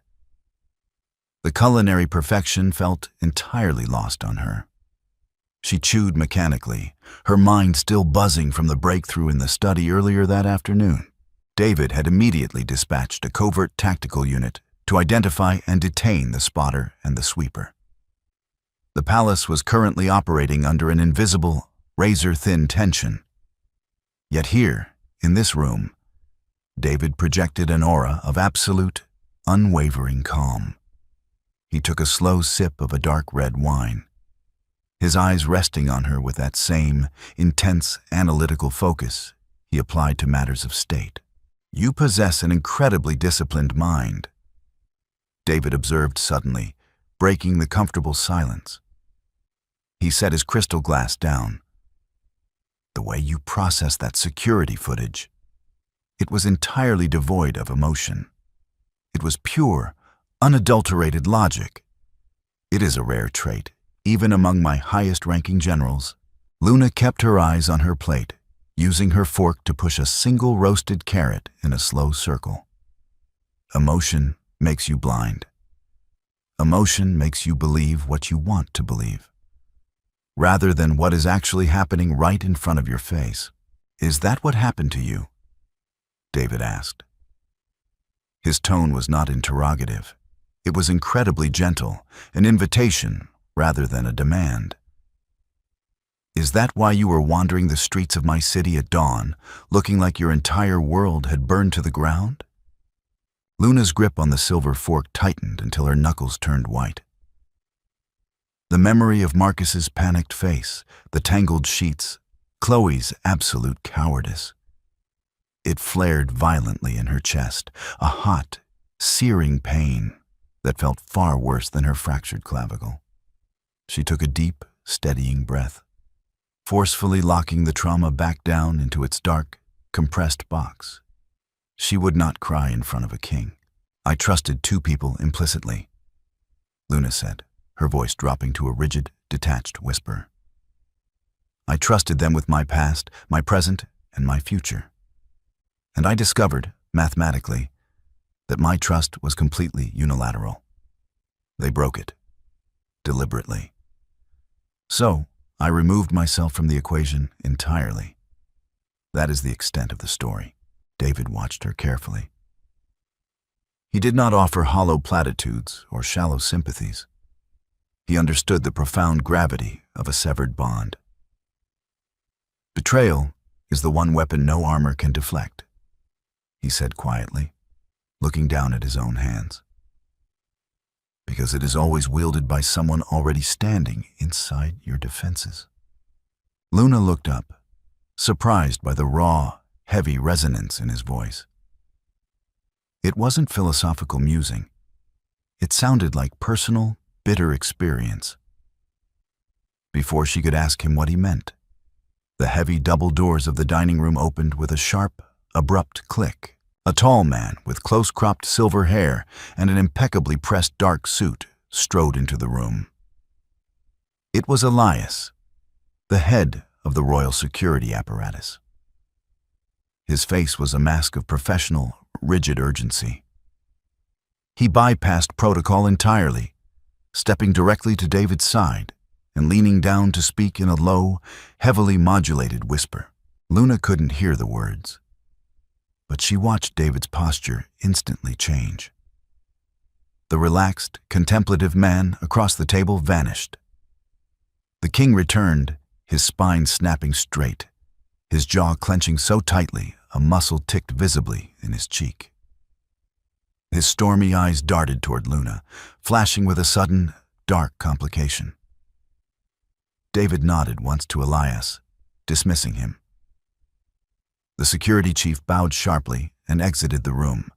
The culinary perfection felt entirely lost on her. She chewed mechanically, her mind still buzzing from the breakthrough in the study earlier that afternoon. David had immediately dispatched a covert tactical unit to identify and detain the spotter and the sweeper. The palace was currently operating under an invisible, razor-thin tension. Yet here, in this room, David projected an aura of absolute, unwavering calm. He took a slow sip of a dark red wine, his eyes resting on her with that same intense analytical focus he applied to matters of state. "You possess an incredibly disciplined mind," David observed suddenly, breaking the comfortable silence. He set his crystal glass down. "The way you processed that security footage, it was entirely devoid of emotion. It was pure, unadulterated logic. It is a rare trait, even among my highest-ranking generals. Luna kept her eyes on her plate, using her fork to push a single roasted carrot in a slow circle. Emotion makes you blind. Emotion makes you believe what you want to believe, rather than what is actually happening right in front of your face. "Is that what happened to you?" David asked. His tone was not interrogative. It was incredibly gentle, an invitation rather than a demand. "Is that why you were wandering the streets of my city at dawn, looking like your entire world had burned to the ground?" Luna's grip on the silver fork tightened until her knuckles turned white. The memory of Marcus's panicked face, the tangled sheets, Chloe's absolute cowardice. It flared violently in her chest, a hot, searing pain that felt far worse than her fractured clavicle. She took a deep, steadying breath, forcefully locking the trauma back down into its dark, compressed box. She would not cry in front of a king. "I trusted two people implicitly," Luna said, her voice dropping to a rigid, detached whisper. "I trusted them with my past, my present, and my future. And I discovered, mathematically, that my trust was completely unilateral. They broke it, deliberately. So, I removed myself from the equation entirely. That is the extent of the story." David watched her carefully. He did not offer hollow platitudes or shallow sympathies. He understood the profound gravity of a severed bond. "Betrayal is the one weapon no armor can deflect," he said quietly, looking down at his own hands. "Because it is always wielded by someone already standing inside your defenses." Luna looked up, surprised by the raw, heavy resonance in his voice. It wasn't philosophical musing. It sounded like personal, bitter experience. Before she could ask him what he meant, the heavy double doors of the dining room opened with a sharp, abrupt click. A tall man with close-cropped silver hair and an impeccably pressed dark suit strode into the room. It was Elias, the head of the royal security apparatus. His face was a mask of professional, rigid urgency. He bypassed protocol entirely, stepping directly to David's side and leaning down to speak in a low, heavily modulated whisper. Luna couldn't hear the words, but she watched David's posture instantly change. The relaxed, contemplative man across the table vanished. The king returned, his spine snapping straight, his jaw clenching so tightly a muscle ticked visibly in his cheek. His stormy eyes darted toward Luna, flashing with a sudden, dark complication. David nodded once to Elias, dismissing him. The security chief bowed sharply and exited the room,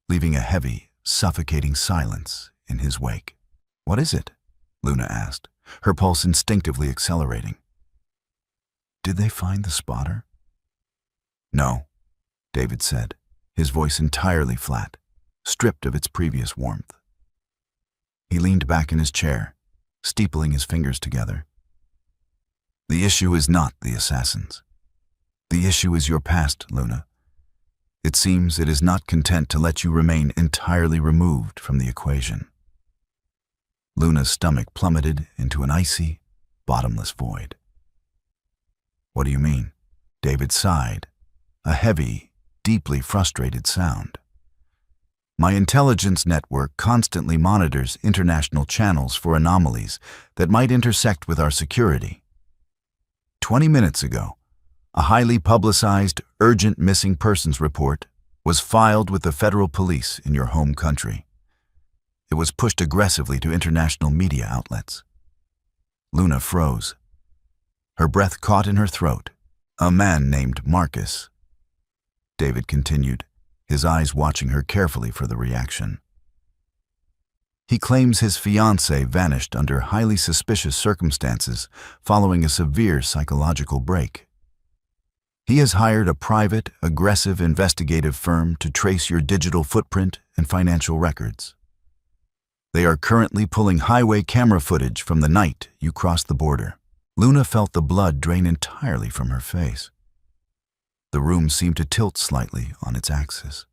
leaving a heavy, suffocating silence in his wake. "What is it?" Luna asked, her pulse instinctively accelerating. "Did they find the spotter?" "No," David said, his voice entirely flat, stripped of its previous warmth. He leaned back in his chair, steepling his fingers together. "The issue is not the assassins. The issue is your past, Luna. It seems it is not content to let you remain entirely removed from the equation." Luna's stomach plummeted into an icy, bottomless void. "What do you mean?" David sighed, a heavy, deeply frustrated sound. "My intelligence network constantly monitors international channels for anomalies that might intersect with our security. 20 minutes ago, a highly publicized, urgent missing persons report was filed with the federal police in your home country. It was pushed aggressively to international media outlets." Luna froze. Her breath caught in her throat. "A man named Marcus," David continued, his eyes watching her carefully for the reaction. "He claims his fiancée vanished under highly suspicious circumstances following a severe psychological break. He has hired a private, aggressive investigative firm to trace your digital footprint and financial records. They are currently pulling highway camera footage from the night you crossed the border. Luna felt the blood drain entirely from her face. The room seemed to tilt slightly on its axis.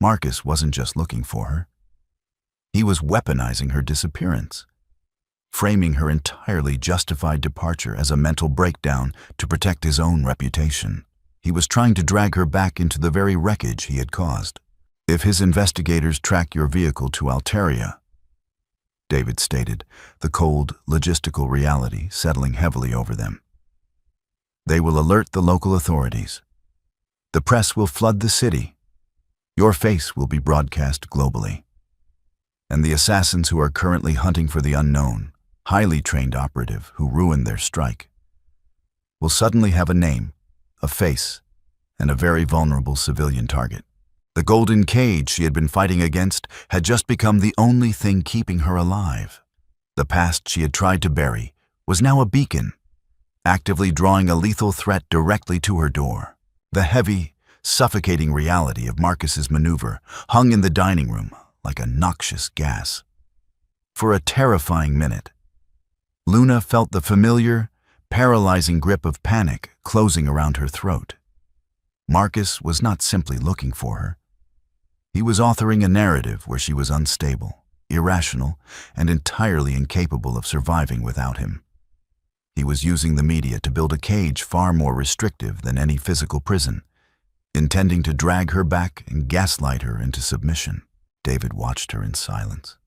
Marcus wasn't just looking for her. He was weaponizing her disappearance, framing her entirely justified departure as a mental breakdown to protect his own reputation. He was trying to drag her back into the very wreckage he had caused. If his investigators track your vehicle to Altaria, David stated, the cold, logistical reality settling heavily over them, they will alert the local authorities. The press will flood the city. Your face will be broadcast globally. And the assassins who are currently hunting for the unknown, highly trained operative who ruined their strike, will suddenly have a name, a face, and a very vulnerable civilian target. The golden cage she had been fighting against had just become the only thing keeping her alive. The past she had tried to bury was now a beacon, actively drawing a lethal threat directly to her door. The heavy, suffocating reality of Marcus's maneuver hung in the dining room like a noxious gas. For a terrifying minute, Luna felt the familiar, paralyzing grip of panic closing around her throat. Marcus was not simply looking for her. He was authoring a narrative where she was unstable, irrational, and entirely incapable of surviving without him. He was using the media to build a cage far more restrictive than any physical prison, intending to drag her back and gaslight her into submission. David watched her in silence,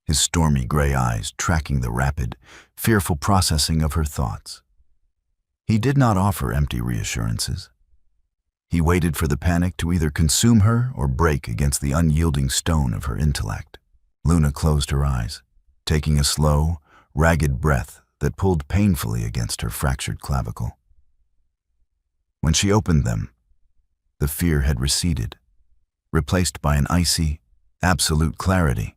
his stormy gray eyes tracking the rapid, fearful processing of her thoughts. He did not offer empty reassurances. He waited for the panic to either consume her or break against the unyielding stone of her intellect. Luna closed her eyes, taking a slow, ragged breath that pulled painfully against her fractured clavicle. When she opened them, the fear had receded, replaced by an icy, absolute clarity.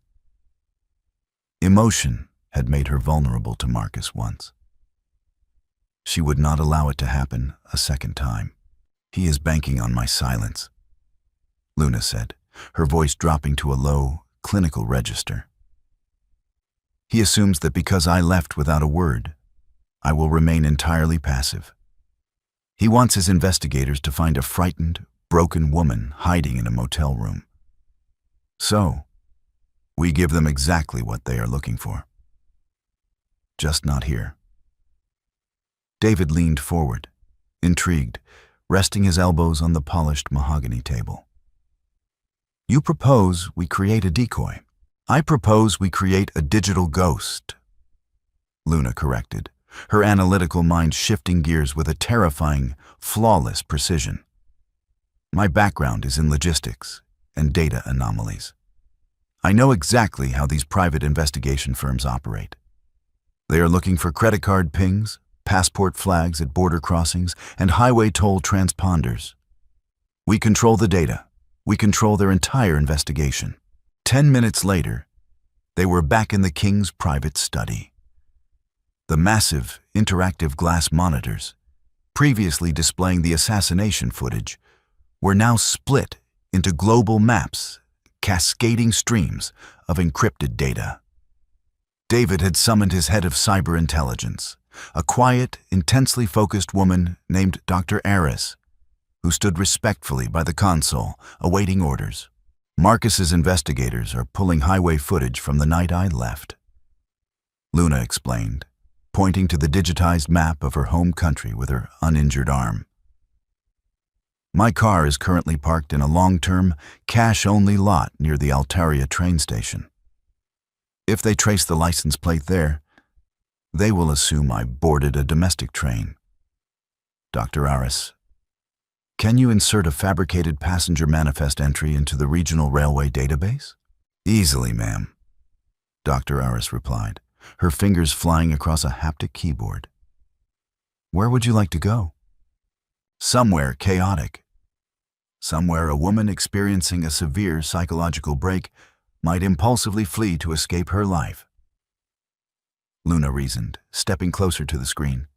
Emotion had made her vulnerable to Marcus once. She would not allow it to happen a second time. He is banking on my silence, Luna said, her voice dropping to a low, clinical register. He assumes that because I left without a word, I will remain entirely passive. He wants his investigators to find a frightened, broken woman hiding in a motel room. So, we give them exactly what they are looking for. Just not here. David leaned forward, intrigued, resting his elbows on the polished mahogany table. You propose we create a decoy. I propose we create a digital ghost, Luna corrected, her analytical mind shifting gears with a terrifying, flawless precision. My background is in logistics and data anomalies. I know exactly how these private investigation firms operate. They are looking for credit card pings, passport flags at border crossings, and highway toll transponders. We control the data. We control their entire investigation. 10 minutes later, they were back in the king's private study. The massive, interactive glass monitors, previously displaying the assassination footage, were now split into global maps, cascading streams of encrypted data. David had summoned his head of cyber intelligence, a quiet, intensely focused woman named Dr. Aris, who stood respectfully by the console, awaiting orders. Marcus's investigators are pulling highway footage from the night I left, Luna explained, pointing to the digitized map of her home country with her uninjured arm. My car is currently parked in a long-term, cash-only lot near the Altaria train station. If they trace the license plate there, they will assume I boarded a domestic train. Dr. Aris, can you insert a fabricated passenger manifest entry into the regional railway database? Easily, ma'am, Dr. Aris replied, her fingers flying across a haptic keyboard. Where would you like to go? Somewhere chaotic. Somewhere a woman experiencing a severe psychological break might impulsively flee to escape her life. Luna reasoned, stepping closer to the screen.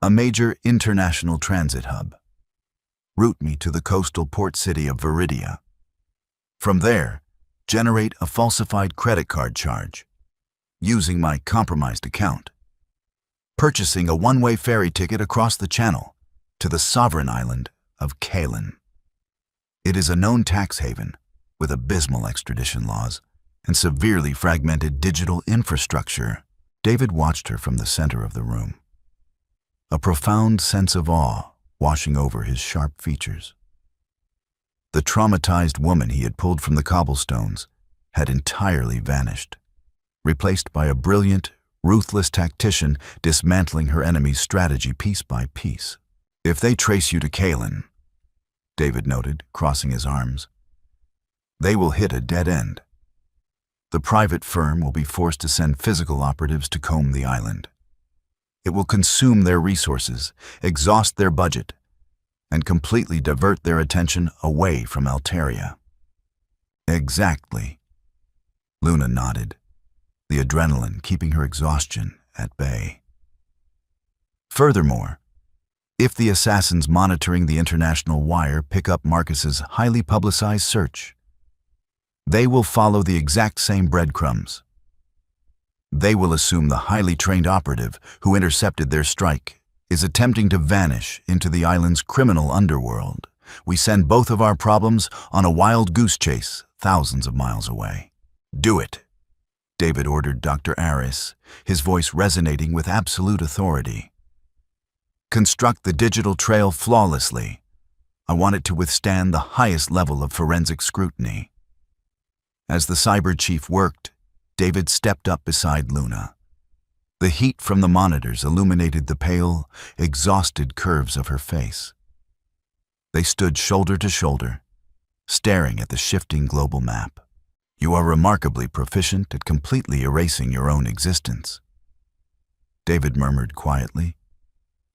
a major international transit hub. Route me to the coastal port city of Viridia. From there, generate a falsified credit card charge, using my compromised account, purchasing a one-way ferry ticket across the channel to the sovereign island of Kalen. It is a known tax haven with abysmal extradition laws and severely fragmented digital infrastructure. David watched her from the center of the room, a profound sense of awe washing over his sharp features. The traumatized woman he had pulled from the cobblestones had entirely vanished, replaced by a brilliant, ruthless tactician dismantling her enemy's strategy piece by piece. If they trace you to Kalen, David noted, crossing his arms, they will hit a dead end. The private firm will be forced to send physical operatives to comb the island. It will consume their resources, exhaust their budget, and completely divert their attention away from Altaria. Exactly. Luna nodded, the adrenaline keeping her exhaustion at bay. Furthermore, if the assassins monitoring the international wire pick up Marcus's highly publicized search, they will follow the exact same breadcrumbs. They will assume the highly trained operative who intercepted their strike is attempting to vanish into the island's criminal underworld. We send both of our problems on a wild goose chase thousands of miles away. Do it, David ordered Dr. Aris, his voice resonating with absolute authority. Construct the digital trail flawlessly. I want it to withstand the highest level of forensic scrutiny. As the cyber chief worked, David stepped up beside Luna. The heat from the monitors illuminated the pale, exhausted curves of her face. They stood shoulder to shoulder, staring at the shifting global map. You are remarkably proficient at completely erasing your own existence, David murmured quietly,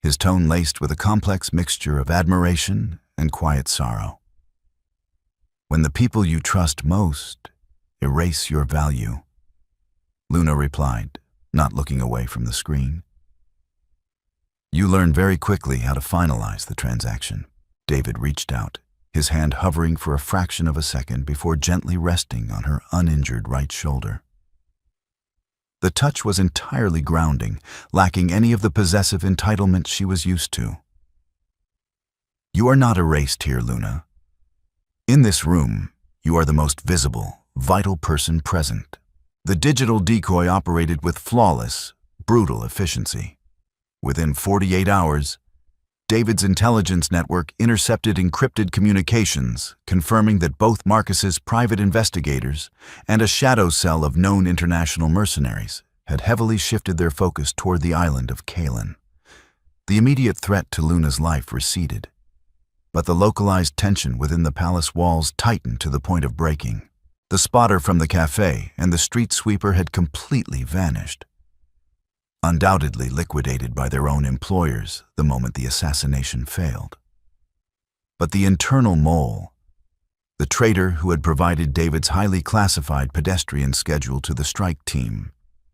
his tone laced with a complex mixture of admiration and quiet sorrow. When the people you trust most erase your value, Luna replied, not looking away from the screen. You learn very quickly how to finalize the transaction. David reached out, his hand hovering for a fraction of a second before gently resting on her uninjured right shoulder. The touch was entirely grounding, lacking any of the possessive entitlement she was used to. You are not erased here, Luna. In this room, you are the most visible, vital person present. The digital decoy operated with flawless, brutal efficiency. Within 48 hours, David's intelligence network intercepted encrypted communications, confirming that both Marcus's private investigators and a shadow cell of known international mercenaries had heavily shifted their focus toward the island of Kalen. The immediate threat to Luna's life receded, but the localized tension within the palace walls tightened to the point of breaking. The spotter from the cafe and the street sweeper had completely vanished, undoubtedly liquidated by their own employers the moment the assassination failed. But the internal mole, the traitor who had provided David's highly classified pedestrian schedule to the strike team,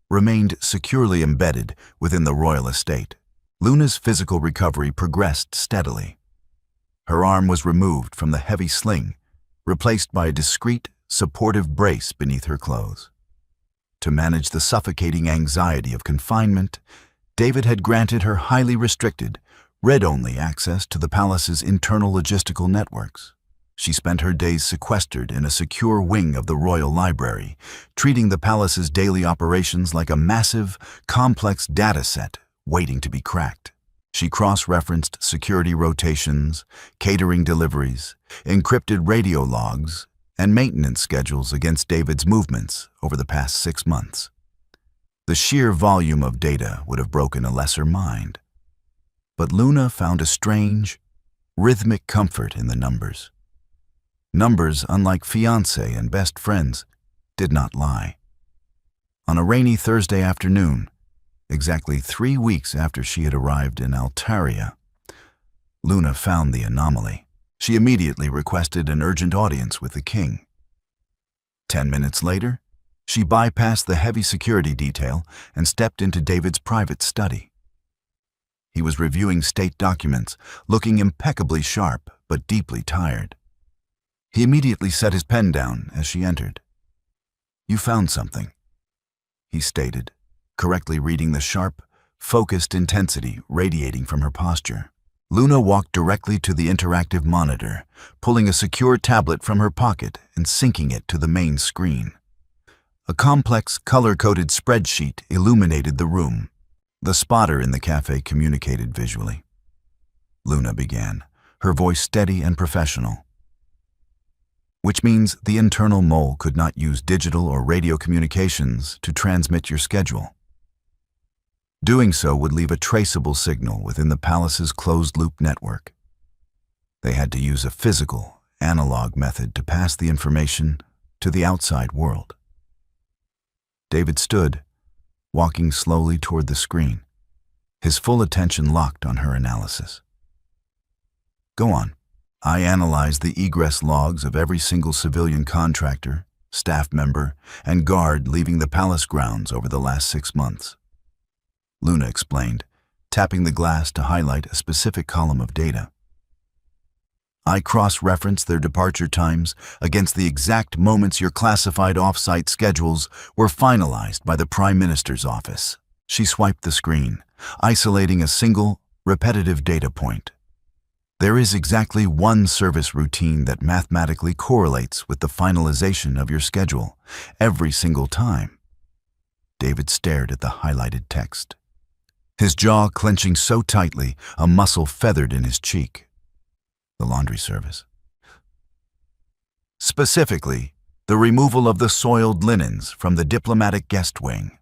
remained securely embedded within the royal estate. Luna's physical recovery progressed steadily. Her arm was removed from the heavy sling, replaced by a discreet, supportive brace beneath her clothes. To manage the suffocating anxiety of confinement, David had granted her highly restricted, read-only access to the palace's internal logistical networks. She spent her days sequestered in a secure wing of the royal library, treating the palace's daily operations like a massive, complex data set waiting to be cracked. She cross-referenced security rotations, catering deliveries, encrypted radio logs, and maintenance schedules against David's movements over the past 6 months. The sheer volume of data would have broken a lesser mind. But Luna found a strange, rhythmic comfort in the numbers. Numbers, unlike fiancé and best friends, did not lie. On a rainy Thursday afternoon, exactly 3 weeks after she had arrived in Altaria, Luna found the anomaly. She immediately requested an urgent audience with the king. 10 minutes later, she bypassed the heavy security detail and stepped into David's private study. He was reviewing state documents, looking impeccably sharp but deeply tired. He immediately set his pen down as she entered. "You found something," he stated, correctly reading the sharp, focused intensity radiating from her posture. Luna walked directly to the interactive monitor, pulling a secure tablet from her pocket and syncing it to the main screen. A complex, color-coded spreadsheet illuminated the room. The spotter in the cafe communicated visually. Luna began, her voice steady and professional. "Which means the internal mole could not use digital or radio communications to transmit your schedule. Doing so would leave a traceable signal within the palace's closed-loop network. They had to use a physical, analog method to pass the information to the outside world." David stood, walking slowly toward the screen, his full attention locked on her analysis. "Go on." "I analyzed the egress logs of every single civilian contractor, staff member, and guard leaving the palace grounds over the last 6 months. Luna explained, tapping the glass to highlight a specific column of data. "I cross-referenced their departure times against the exact moments your classified off-site schedules were finalized by the Prime Minister's office." She swiped the screen, isolating a single, repetitive data point. "There is exactly one service routine that mathematically correlates with the finalization of your schedule, every single time." David stared at the highlighted text, his jaw clenching so tightly a muscle feathered in his cheek. "The laundry service. Specifically, the removal of the soiled linens from the diplomatic guest wing,"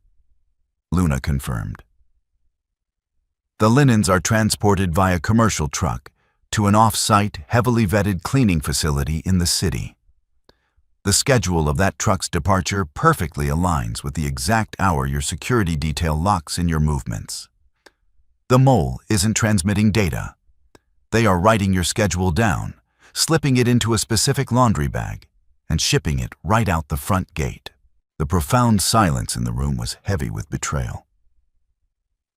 Luna confirmed. "The linens are transported via commercial truck to an off-site, heavily vetted cleaning facility in the city. The schedule of that truck's departure perfectly aligns with the exact hour your security detail locks in your movements. The mole isn't transmitting data. They are writing your schedule down, slipping it into a specific laundry bag, and shipping it right out the front gate." The profound silence in the room was heavy with betrayal.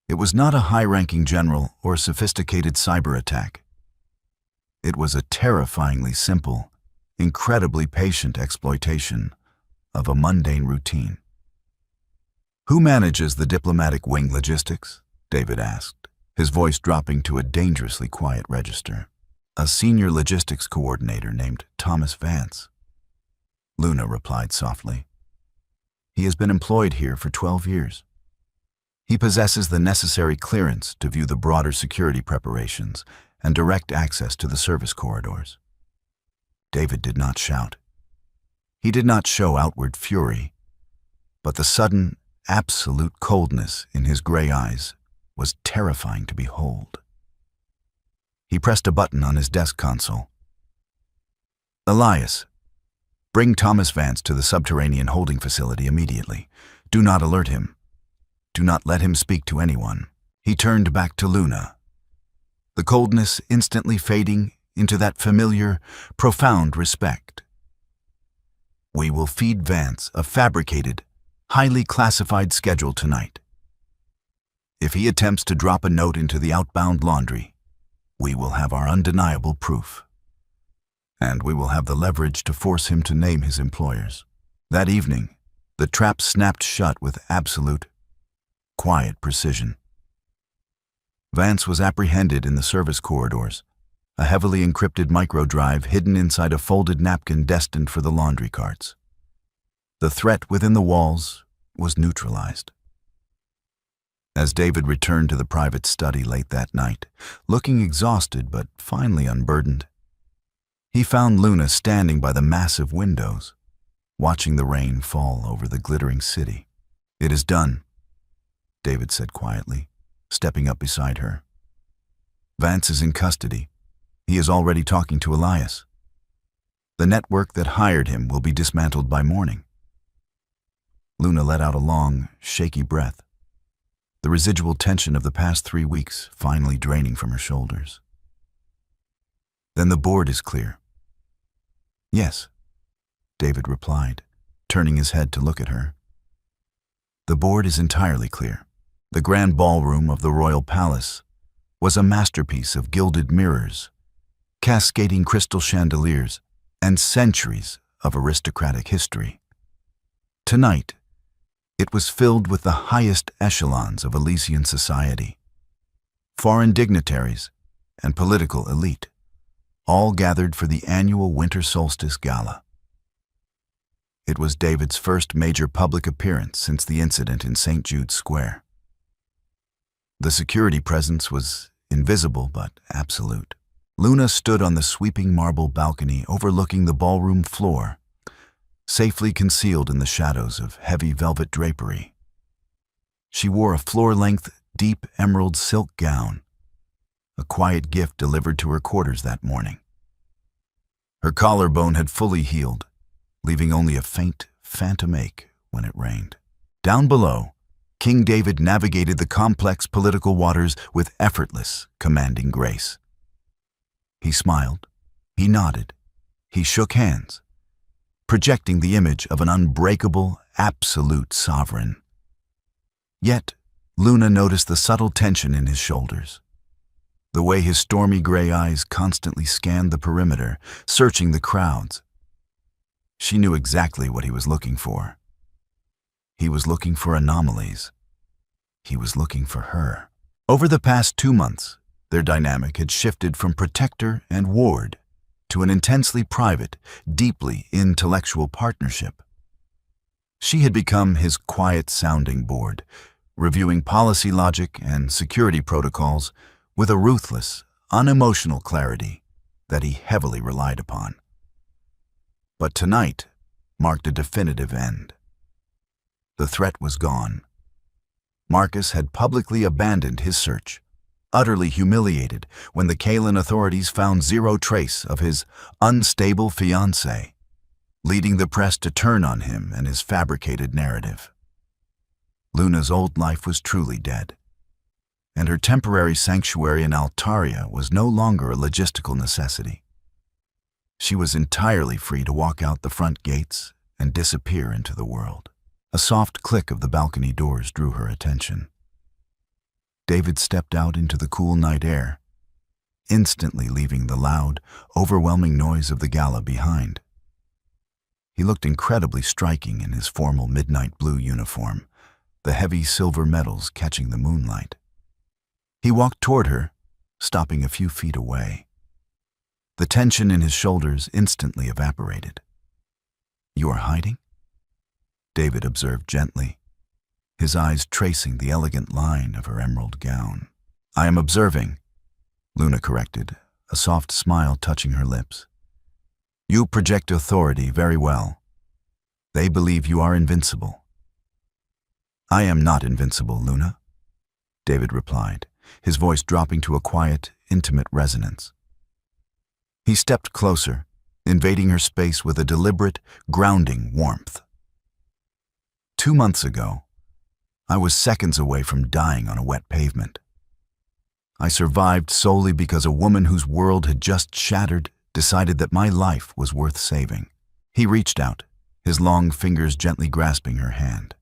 It was not a high-ranking general or sophisticated cyber attack. It was a terrifyingly simple, incredibly patient exploitation of a mundane routine. "Who manages the diplomatic wing logistics?" David asked, his voice dropping to a dangerously quiet register. "A senior logistics coordinator named Thomas Vance," Luna replied softly. "He has been employed here for 12 years. He possesses the necessary clearance to view the broader security preparations and direct access to the service corridors." David did not shout. He did not show outward fury, but the sudden, absolute coldness in his gray eyes was terrifying to behold. He pressed a button on his desk console. "Elias, bring Thomas Vance to the subterranean holding facility immediately. Do not alert him. Do not let him speak to anyone." He turned back to Luna, the coldness instantly fading into that familiar, profound respect. "We will feed Vance a fabricated, highly classified schedule tonight. If he attempts to drop a note into the outbound laundry, we will have our undeniable proof. And we will have the leverage to force him to name his employers." That evening, the trap snapped shut with absolute, quiet precision. Vance was apprehended in the service corridors, a heavily encrypted microdrive hidden inside a folded napkin destined for the laundry carts. The threat within the walls was neutralized. As David returned to the private study late that night, looking exhausted but finally unburdened, he found Luna standing by the massive windows, watching the rain fall over the glittering city. "It is done," David said quietly, stepping up beside her. "Vance is in custody. He is already talking to Elias. The network that hired him will be dismantled by morning." Luna let out a long, shaky breath, the residual tension of the past 3 weeks finally draining from her shoulders. "Then the board is clear?" "Yes," David replied, turning his head to look at her. "The board is entirely clear. The grand ballroom of the royal palace was a masterpiece of gilded mirrors, cascading crystal chandeliers, and centuries of aristocratic history. Tonight, it was filled with the highest echelons of Elysian society. Foreign dignitaries and political elite, all gathered for the annual Winter Solstice Gala. It was David's first major public appearance since the incident in St. Jude's Square. The security presence was invisible but absolute. Luna stood on the sweeping marble balcony overlooking the ballroom floor, safely concealed in the shadows of heavy velvet drapery. She wore a floor-length, deep emerald silk gown, a quiet gift delivered to her quarters that morning. Her collarbone had fully healed, leaving only a faint, phantom ache when it rained. Down below, King David navigated the complex political waters with effortless, commanding grace. He smiled, he nodded, he shook hands, projecting the image of an unbreakable, absolute sovereign. Yet, Luna noticed the subtle tension in his shoulders, the way his stormy gray eyes constantly scanned the perimeter, searching the crowds. She knew exactly what he was looking for. He was looking for anomalies. He was looking for her. Over the past 2 months, their dynamic had shifted from protector and ward to an intensely private, deeply intellectual partnership. She had become his quiet sounding board, reviewing policy logic and security protocols with a ruthless, unemotional clarity that he heavily relied upon. But tonight marked a definitive end. The threat was gone. Marcus had publicly abandoned his search, utterly humiliated when the Kaelan authorities found zero trace of his unstable fiancée, leading the press to turn on him and his fabricated narrative. Luna's old life was truly dead, and her temporary sanctuary in Altaria was no longer a logistical necessity. She was entirely free to walk out the front gates and disappear into the world. A soft click of the balcony doors drew her attention. David stepped out into the cool night air, instantly leaving the loud, overwhelming noise of the gala behind. He looked incredibly striking in his formal midnight blue uniform, the heavy silver medals catching the moonlight. He walked toward her, stopping a few feet away. The tension in his shoulders instantly evaporated. "You are hiding?" David observed gently, his eyes tracing the elegant line of her emerald gown. "I am observing," Luna corrected, a soft smile touching her lips. "You project authority very well. They believe you are invincible." "I am not invincible, Luna," David replied, his voice dropping to a quiet, intimate resonance. He stepped closer, invading her space with a deliberate, grounding warmth. 2 months ago, I was seconds away from dying on a wet pavement. I survived solely because a woman whose world had just shattered decided that my life was worth saving. He reached out, his long fingers gently grasping her hand.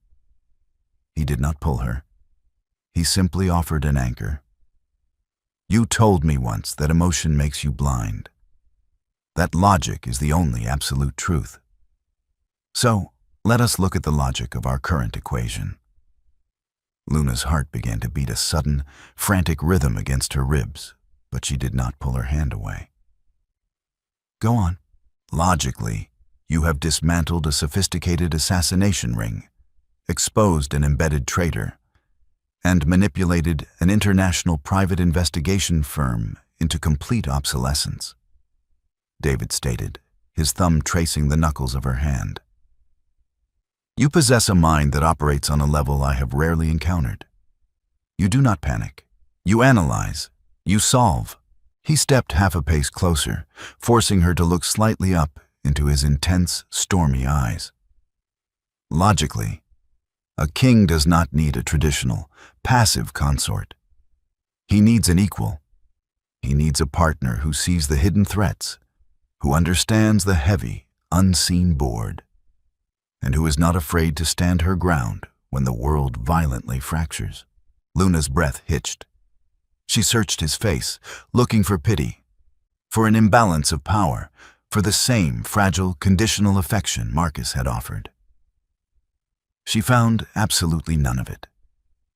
He did not pull her. He simply offered an anchor. "You told me once that emotion makes you blind. That logic is the only absolute truth. So, let us look at the logic of our current equation." Luna's heart began to beat a sudden, frantic rhythm against her ribs, but she did not pull her hand away. "Go on." "Logically, you have dismantled a sophisticated assassination ring, exposed an embedded traitor, and manipulated an international private investigation firm into complete obsolescence," David stated, his thumb tracing the knuckles of her hand. "You possess a mind that operates on a level I have rarely encountered. You do not panic. You analyze. You solve." He stepped half a pace closer, forcing her to look slightly up into his intense, stormy eyes. "Logically, a king does not need a traditional, passive consort. He needs an equal. He needs a partner who sees the hidden threats, who understands the heavy, unseen board, and who is not afraid to stand her ground when the world violently fractures." Luna's breath hitched. She searched his face, looking for pity, for an imbalance of power, for the same fragile, conditional affection Marcus had offered. She found absolutely none of it.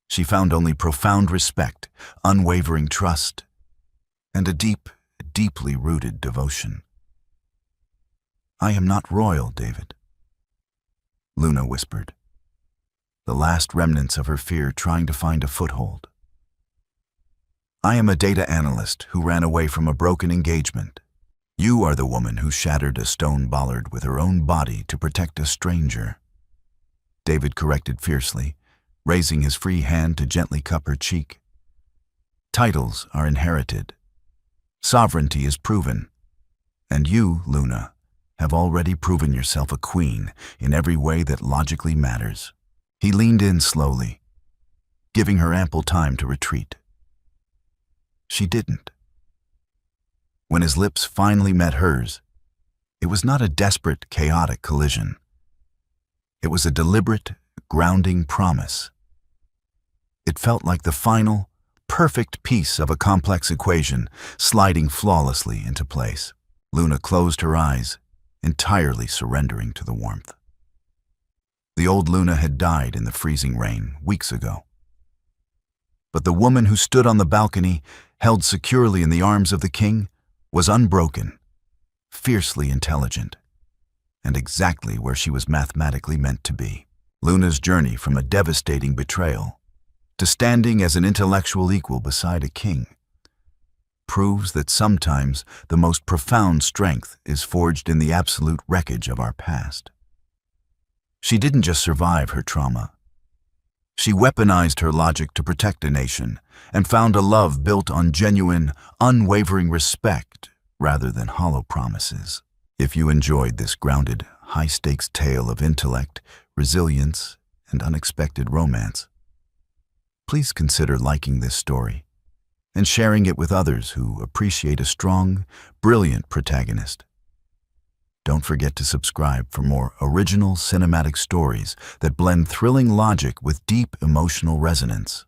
She found only profound respect, unwavering trust, and a deep, deeply rooted devotion. "I am not royal, David," Luna whispered, the last remnants of her fear trying to find a foothold. "I am a data analyst who ran away from a broken engagement. You are the woman who shattered a stone bollard with her own body to protect a stranger," David corrected fiercely, raising his free hand to gently cup her cheek. "Titles are inherited. Sovereignty is proven. And you, Luna, have already proven yourself a queen in every way that logically matters." He leaned in slowly, giving her ample time to retreat. She didn't. When his lips finally met hers, it was not a desperate, chaotic collision. It was a deliberate, grounding promise. It felt like the final, perfect piece of a complex equation sliding flawlessly into place. Luna closed her eyes, entirely surrendering to the warmth. The old Luna had died in the freezing rain weeks ago. But the woman who stood on the balcony, held securely in the arms of the king, was unbroken, fiercely intelligent, and exactly where she was mathematically meant to be. Luna's journey from a devastating betrayal to standing as an intellectual equal beside a king proves that sometimes the most profound strength is forged in the absolute wreckage of our past. She didn't just survive her trauma. She weaponized her logic to protect a nation and found a love built on genuine, unwavering respect rather than hollow promises. If you enjoyed this grounded, high-stakes tale of intellect, resilience, and unexpected romance, please consider liking this story and sharing it with others who appreciate a strong, brilliant protagonist. Don't forget to subscribe for more original cinematic stories that blend thrilling logic with deep emotional resonance.